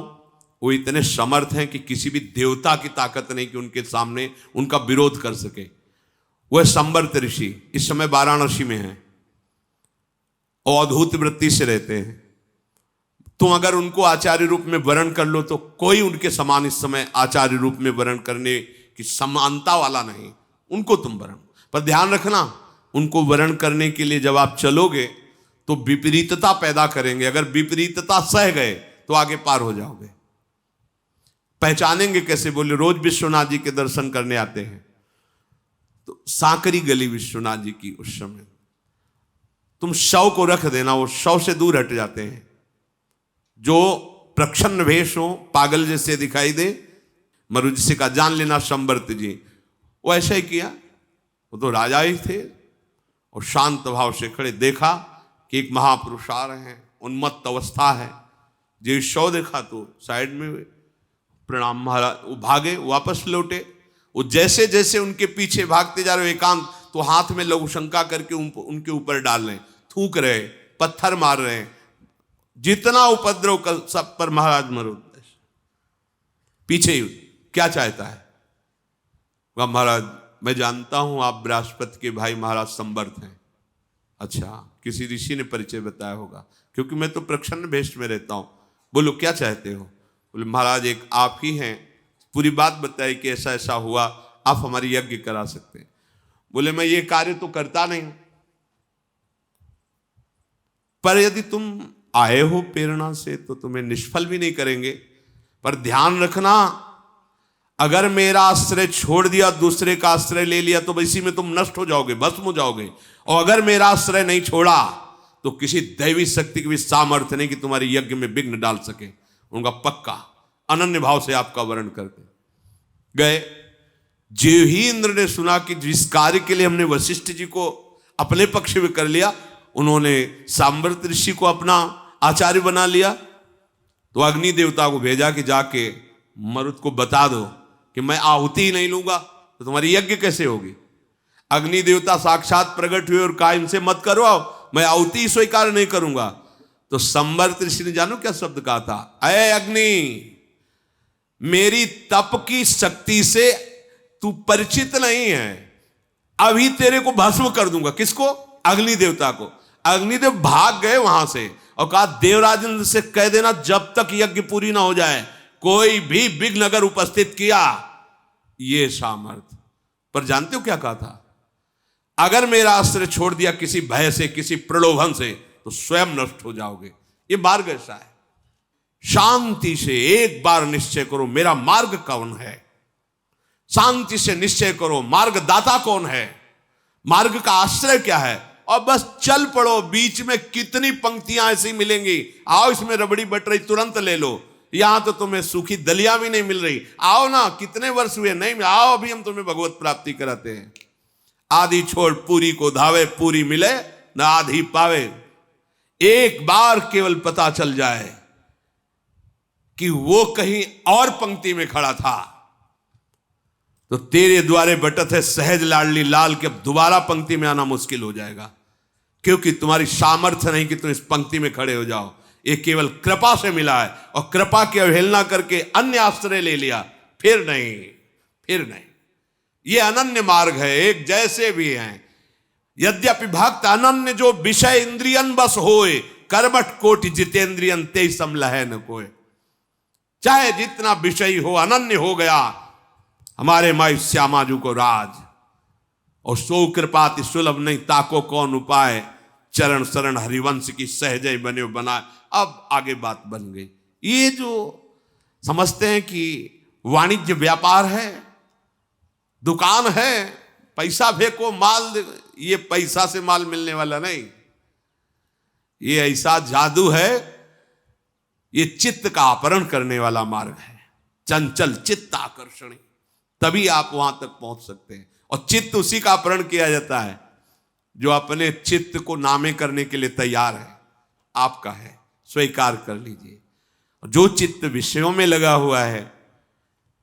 वो इतने समर्थ हैं कि किसी भी देवता की ताकत नहीं कि उनके सामने उनका विरोध कर सके। वह संवर्त ऋषि, इस समय वाराणसी में हैं और अद्भुत वृत्ति से रहते हैं। तुम अगर उनको आचार्य रूप में वर्ण कर लो तो कोई उनके समान इस समय आचार्य रूप में वर्ण करने की समानता वाला नहीं, उनको तुम वर्ण। पर ध्यान रखना, उनको वर्ण करने के लिए जब आप चलोगे तो विपरीतता पैदा करेंगे। अगर विपरीतता सह गए तो आगे पार हो जाओगे। पहचानेंगे कैसे? बोले रोज विश्वनाथ जी के दर्शन करने आते हैं तो सांकरी गली विश्वनाथ जी की, उस समय तुम शव को रख देना, वो शव से दूर हट जाते हैं। जो प्रच्छन्न वेश हो, पागल जैसे दिखाई दे, मरु जी से का जान लेना संवर्त जी। वो ऐसा ही किया, वो तो राजा ही थे और शांत भाव से खड़े। देखा कि एक महापुरुष आ रहे हैं, उन्मत्त अवस्था है। जो शव देखा तो साइड में प्रणाम महाराज, वो भागे, वापस लौटे। वो जैसे जैसे उनके पीछे भागते जा रहे, एकांत तो हाथ में लघु शंका करके उनके ऊपर डाल रहे, थूक रहे, पत्थर मार रहे हैं। जितना उपद्रव कर सब पर महाराज मरुत पीछे ही। क्या चाहता है वह? महाराज मैं जानता हूं आप बृहस्पति के भाई महाराज संवर्त हैं। अच्छा, किसी ऋषि ने परिचय बताया होगा, क्योंकि मैं तो प्रच्छन्न वेश में रहता हूं। बोलो क्या चाहते हो? बोले महाराज एक आप ही हैं, पूरी बात बताई कि ऐसा ऐसा हुआ, आप हमारी यज्ञ करा सकते हैं। बोले मैं ये कार्य तो करता नहीं, पर यदि तुम आए हो प्रेरणा से तो तुम्हें निष्फल भी नहीं करेंगे। पर ध्यान रखना, अगर मेरा आश्रय छोड़ दिया, दूसरे का आश्रय ले लिया तो इसी में तुम नष्ट हो जाओगे, भस्म हो जाओगे। और अगर मेरा आश्रय नहीं छोड़ा तो किसी दैवी शक्ति की भी सामर्थ्य नहीं कि तुम्हारे यज्ञ में विघ्न डाल सके। उनका पक्का अनन्य भाव से आपका वर्ण करते गए। जो ही इंद्र ने सुना कि जिस कार्य के लिए हमने वशिष्ठ जी को अपने पक्ष में कर लिया, उन्होंने सांवर्त ऋषि को अपना आचार्य बना लिया। तो अग्नि देवता को भेजा कि जाके मरुत को बता दो कि मैं आहुति ही नहीं लूंगा तो तुम्हारी यज्ञ कैसे होगी। अग्नि देवता साक्षात प्रकट हुए और कहा इनसे मत करवाओ, मैं आहुति स्वीकार नहीं करूंगा। तो संवर्त ऋषि ने जानो क्या शब्द कहा था, अय अग्नि, मेरी तप की शक्ति से तू परिचित नहीं है, अभी तेरे को भस्म कर दूंगा। किसको? अग्नि देवता को। अग्निदेव भाग गए वहां से और कहा देवराजेंद्र से कह देना जब तक यज्ञ पूरी ना हो जाए कोई भी विघ्न अगर उपस्थित किया ये सामर्थ। पर जानते हो क्या कहा था, अगर मेरा आश्रय छोड़ दिया किसी भय से, किसी प्रलोभन से, तो स्वयं नष्ट हो जाओगे। ये मार्ग ऐसा है। शांति से एक बार निश्चय करो मेरा मार्ग कौन है, शांति से निश्चय करो मार्ग दाता कौन है, मार्ग का आश्रय क्या है, और बस चल पड़ो। बीच में कितनी पंक्तियां ऐसी मिलेंगी, आओ इसमें रबड़ी बट रही तुरंत ले लो, यहां तो तुम्हें सूखी दलिया भी नहीं मिल रही, आओ ना कितने वर्ष हुए नहीं, आओ अभी हम तुम्हें भगवत प्राप्ति कराते हैं। आधी छोड़ पूरी को धावे, पूरी मिले न आधी पावे। एक बार केवल पता चल जाए कि वो कहीं और पंक्ति में खड़ा था तो तेरे द्वारे बटत है सहज लाडली लाल के अब दोबारा पंक्ति में आना मुश्किल हो जाएगा, क्योंकि तुम्हारी सामर्थ्य नहीं कि तुम इस पंक्ति में खड़े हो जाओ। ये केवल कृपा से मिला है, और कृपा की अवहेलना करके अन्य आश्रय ले लिया, फिर नहीं, फिर नहीं। ये अनन्य मार्ग है, एक जैसे भी हैं। यद्यपि भक्त अनन्य जो विषय इंद्रियन बस होए, कर्मठ कोटि जितेंद्रियन ते समलह न कोय। चाहे जितना विषय हो, अनन्य हो गया हमारे माई श्यामाजू को राज, और सो कृपाति सुलभ नहीं ताको कौन उपाय, चरण शरण हरिवंश की सहजय बने बनाए। अब आगे बात बन गई। ये जो समझते हैं कि वाणिज्य व्यापार है, दुकान है, पैसा फेंको माल, ये पैसा से माल मिलने वाला नहीं, ये ऐसा जादू है, ये चित्त का अपहरण करने वाला मार्ग है। चंचल चित्त आकर्षणी, तभी आप वहां तक पहुंच सकते हैं। और चित्त उसी का अपहरण किया जाता है जो अपने चित्त को नामे करने के लिए तैयार है। आपका है, स्वीकार कर लीजिए। जो चित्त विषयों में लगा हुआ है,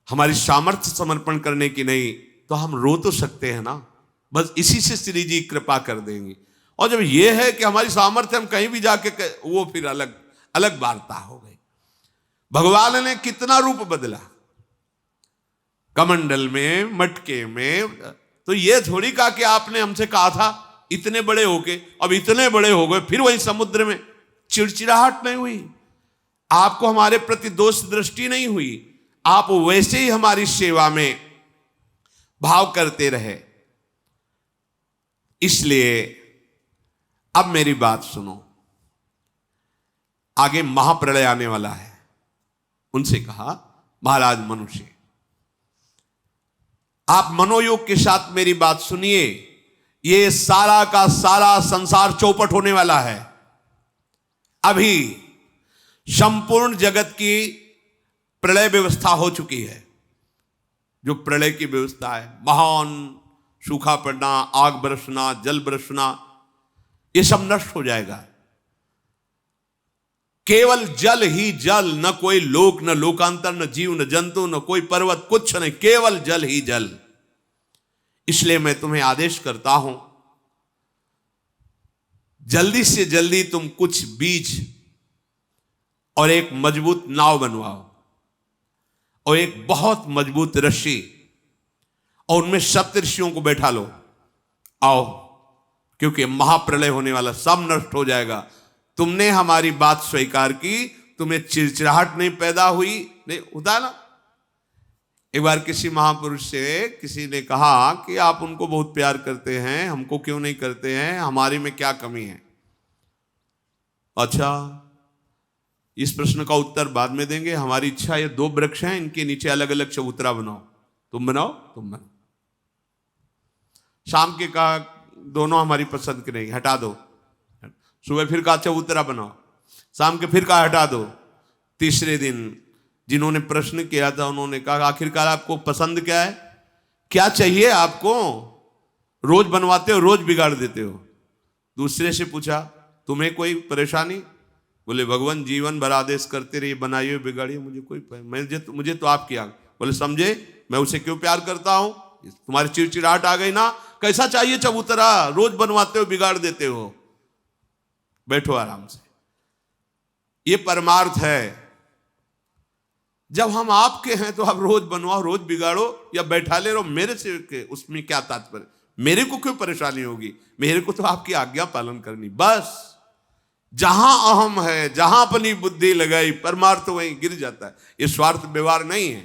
हमारी सामर्थ्य समर्पण करने की नहीं, तो हम रो तो सकते हैं ना, बस इसी से श्री जी कृपा कर देंगे। और जब यह है कि हमारी सामर्थ्य हम कहीं भी जाके, वो फिर अलग अलग वार्ता हो गई। भगवान ने कितना रूप बदला, कमंडल में, मटके में। तो ये थोड़ी कहा कि आपने हमसे कहा था इतने बड़े होके, अब इतने बड़े हो गए, फिर वही समुद्र में। चिड़चिड़ाहट नहीं हुई, आपको हमारे प्रति दोष दृष्टि नहीं हुई, आप वैसे ही हमारी सेवा में भाव करते रहे। इसलिए अब मेरी बात सुनो, आगे महाप्रलय आने वाला है। उनसे कहा महाराज मनुष्य, आप मनोयोग के साथ मेरी बात सुनिए, ये सारा का सारा संसार चौपट होने वाला है। अभी संपूर्ण जगत की प्रलय व्यवस्था हो चुकी है। जो प्रलय की व्यवस्था है, महान सूखा पड़ना, आग बरसना, जल बरसना, ये सब नष्ट हो जाएगा। केवल जल ही जल, न कोई लोक, न लोकांतर, न जीव, न जंतु, न कोई पर्वत, कुछ नहीं, केवल जल ही जल। इसलिए मैं तुम्हें आदेश करता हूं, जल्दी से जल्दी तुम कुछ बीज और एक मजबूत नाव बनवाओ, और एक बहुत मजबूत रस्सी, और उनमें सप्तऋषियों को बैठा लो। आओ, क्योंकि महाप्रलय होने वाला, सब नष्ट हो जाएगा। तुमने हमारी बात स्वीकार की, तुम्हें चिड़चिड़ाहट नहीं पैदा हुई, नहीं होता ना। एक बार किसी महापुरुष से किसी ने कहा कि आप उनको बहुत प्यार करते हैं, हमको क्यों नहीं करते हैं, हमारी में क्या कमी है। अच्छा, इस प्रश्न का उत्तर बाद में देंगे। हमारी इच्छा, ये दो वृक्ष हैं, इनके नीचे अलग अलग चबूतरा बनाओ। तुम बनाओ, तुम बनाओ। शाम के कहा दोनों हमारी पसंद के नहीं, हटा दो। सुबह फिर कहा चबूतरा बनाओ, शाम के फिर कहा हटा दो। तीसरे दिन जिन्होंने प्रश्न किया था उन्होंने कहा आखिरकार आपको पसंद क्या है, क्या चाहिए आपको, रोज बनवाते हो रोज बिगाड़ देते हो। दूसरे से पूछा तुम्हें कोई परेशानी, बोले भगवान जीवन भर आदेश करते रहिए, बनाइए बिगाड़िए, मुझे तो आपकी आग। बोले समझे, मैं उसे क्यों प्यार करता हूं? तुम्हारी चिड़चिड़ाहट आ गई ना, कैसा चाहिए चबूतरा, रोज बनवाते हो बिगाड़ देते हो, बैठो आराम से। ये परमार्थ है। जब हम आपके हैं तो आप रोज बनवाओ, रोज बिगाड़ो या बैठा ले रहो, मेरे से उसमें क्या तात्पर्य? मेरे को क्यों परेशानी होगी? मेरे को तो आपकी आज्ञा पालन करनी बस। जहां अहम है, जहां अपनी बुद्धि लगाई, परमार्थ वहीं गिर जाता है। ये स्वार्थ व्यवहार नहीं है।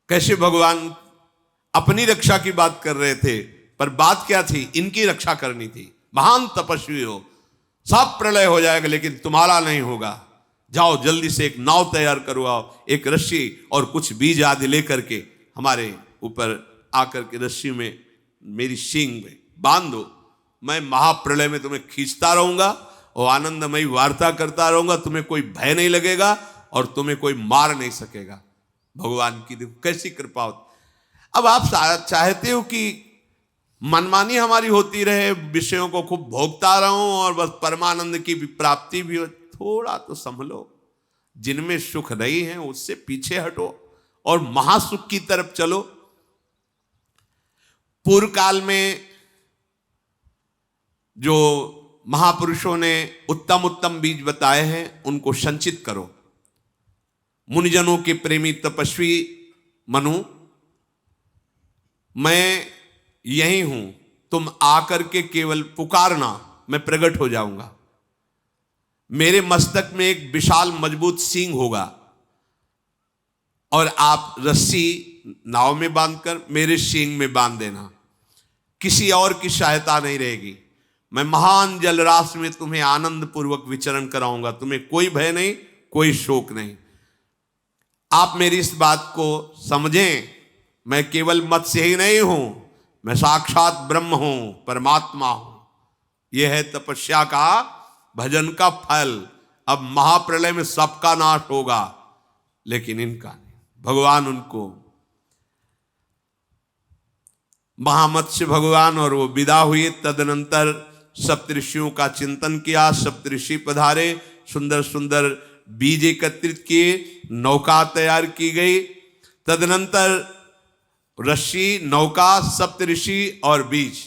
कैसे भगवान अपनी रक्षा की बात कर रहे थे, पर बात क्या थी? इनकी रक्षा करनी थी। महान तपस्वी हो, सब प्रलय हो जाएगा लेकिन तुम्हारा नहीं होगा। जाओ जल्दी से एक नाव तैयार करवाओ, एक रस्सी और कुछ बीज आदि लेकर के हमारे ऊपर आकर के रस्सी में मेरी सींग में बांध दो। मैं महाप्रलय में तुम्हें खींचता रहूंगा और आनंदमयी वार्ता करता रहूंगा। तुम्हें कोई भय नहीं लगेगा और तुम्हें कोई मार नहीं सकेगा। भगवान की देखो कैसी कृपा होती। अब आप चाहते हो कि मनमानी हमारी होती रहे, विषयों को खूब भोगता रहूं और बस परमानंद की भी प्राप्ति भी हो। थोड़ा तो संभलो, जिनमें सुख नहीं है उससे पीछे हटो और महासुख की तरफ चलो। पूर्व काल में जो महापुरुषों ने उत्तम उत्तम बीज बताए हैं उनको संचित करो। मुनिजनों के प्रेमी तपस्वी मनु, मैं यही हूं, तुम आकर के केवल पुकारना, मैं प्रकट हो जाऊंगा। मेरे मस्तक में एक विशाल मजबूत सींग होगा और आप रस्सी नाव में बांधकर मेरे सींग में बांध देना। किसी और की सहायता नहीं रहेगी। मैं महान जलराशि में तुम्हें आनंद पूर्वक विचरण कराऊंगा। तुम्हें कोई भय नहीं, कोई शोक नहीं। आप मेरी इस बात को समझें, मैं केवल मत्स्य ही नहीं हूं, मैं साक्षात ब्रह्म हूं, परमात्मा हूं। यह है तपस्या का, भजन का फल। अब महाप्रलय में सबका नाश होगा लेकिन इनका नहीं। भगवान उनको, महामत्स्य भगवान और वो विदा हुए। तदनंतर सप्तऋषियों का चिंतन किया। सप्तऋषि पधारे, सुंदर सुंदर बीज एकत्रित किए, नौका तैयार की गई। तदनंतर ऋषि, नौका, सप्तऋषि और बीज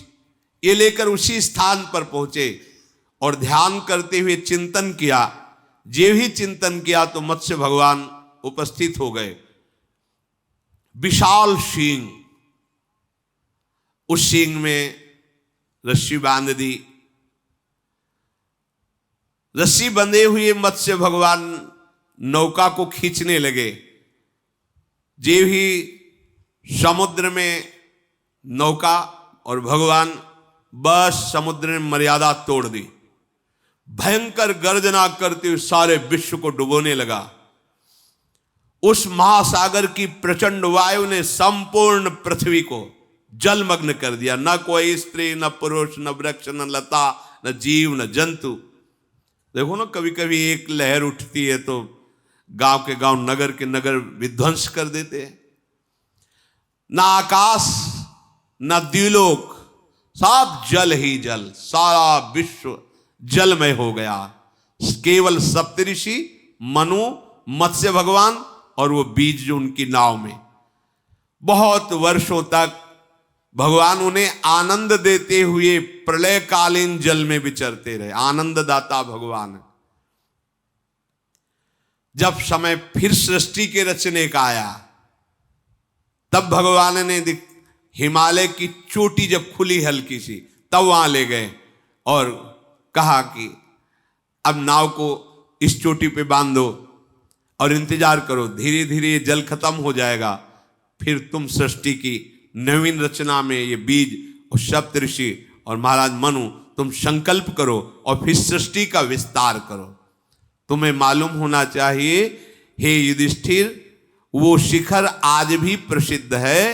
ये लेकर उसी स्थान पर पहुंचे और ध्यान करते हुए चिंतन किया। जे ही चिंतन किया तो मत्स्य भगवान उपस्थित हो गए। विशाल सींग, उस सींग में रस्सी बांध दी। रस्सी बंधे हुए मत्स्य भगवान नौका को खींचने लगे। जे ही समुद्र में नौका और भगवान बस समुद्र ने मर्यादा तोड़ दी। भयंकर गर्जना करते हुए सारे विश्व को डुबोने लगा। उस महासागर की प्रचंड वायु ने संपूर्ण पृथ्वी को जलमग्न कर दिया। न कोई स्त्री, न पुरुष, न वृक्ष, न लता, न जीव, न जंतु। देखो ना, कभी कभी एक लहर उठती है तो गांव के गांव, नगर के नगर विध्वंस कर देते हैं। ना आकाश, ना द्युलोक, सब जल ही जल, सारा विश्व जलमय हो गया। केवल सप्तऋषि, मनु, मत्स्य भगवान और वो बीज जो उनकी नाव में। बहुत वर्षों तक भगवान उन्हें आनंद देते हुए प्रलयकालीन जल में विचरते रहे। आनंददाता भगवान। जब समय फिर सृष्टि के रचने का आया, तब भगवान ने हिमालय की चोटी जब खुली हल्की सी, तब वहां ले गए और कहा कि अब नाव को इस चोटी पे बांध दो और इंतजार करो, धीरे धीरे जल खत्म हो जाएगा, फिर तुम सृष्टि की नवीन रचना में ये बीज और सप्तऋषि और महाराज मनु तुम संकल्प करो और फिर सृष्टि का विस्तार करो। तुम्हें मालूम होना चाहिए हे युधिष्ठिर, वो शिखर आज भी प्रसिद्ध है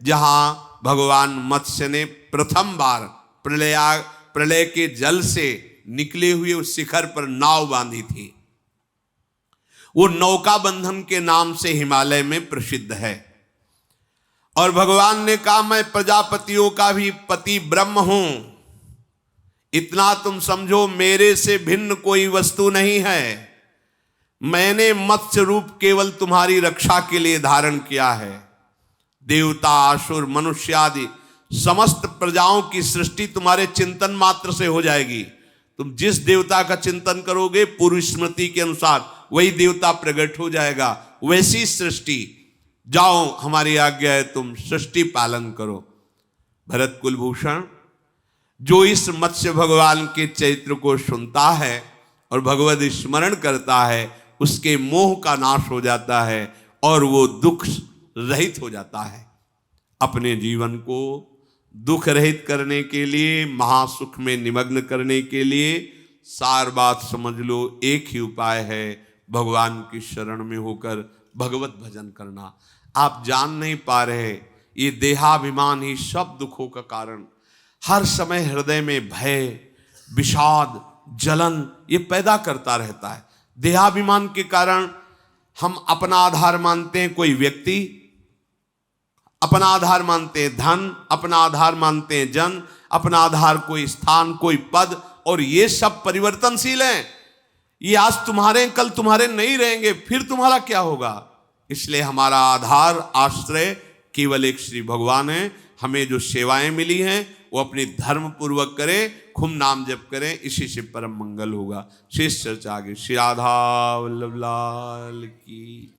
जहां भगवान मत्स्य ने प्रथम बार प्रलय के जल से निकले हुए उस शिखर पर नाव बांधी थी। वो नौका बंधन के नाम से हिमालय में प्रसिद्ध है। और भगवान ने कहा, मैं प्रजापतियों का भी पति ब्रह्म हूं। इतना तुम समझो, मेरे से भिन्न कोई वस्तु नहीं है। मैंने मत्स्य रूप केवल तुम्हारी रक्षा के लिए धारण किया है। देवता, असुर, मनुष्य आदि समस्त प्रजाओं की सृष्टि तुम्हारे चिंतन मात्र से हो जाएगी। तुम जिस देवता का चिंतन करोगे, पूर्व स्मृति के अनुसार वही देवता प्रकट हो जाएगा। वैसी सृष्टि, जाओ हमारी आज्ञा है, तुम सृष्टि पालन करो। भरत कुलभूषण, जो इस मत्स्य भगवान के चरित्र को सुनता है और भगवत स्मरण करता है, उसके मोह का नाश हो जाता है और वो दुख रहित हो जाता है। अपने जीवन को दुख रहित करने के लिए, महासुख में निमग्न करने के लिए सार बात समझ लो, एक ही उपाय है, भगवान की शरण में होकर भगवत भजन करना। आप जान नहीं पा रहे, ये देहाभिमान ही सब दुखों का कारण। हर समय हृदय में भय, विषाद, जलन ये पैदा करता रहता है। देहाभिमान के कारण हम अपना आधार मानते हैं कोई व्यक्ति, अपना आधार मानते हैं धन, अपना आधार मानते हैं जन, अपना आधार कोई स्थान, कोई पद, और ये सब परिवर्तनशील हैं। ये आज तुम्हारे, कल तुम्हारे नहीं रहेंगे, फिर तुम्हारा क्या होगा। इसलिए हमारा आधार, आश्रय केवल एक श्री भगवान है। हमें जो सेवाएं मिली हैं वो अपनी धर्म पूर्वक करें, खूब नाम जप करें, इसी से परम मंगल होगा। शेष चर्चा आगे। श्री राधा वल्लभ लाल की।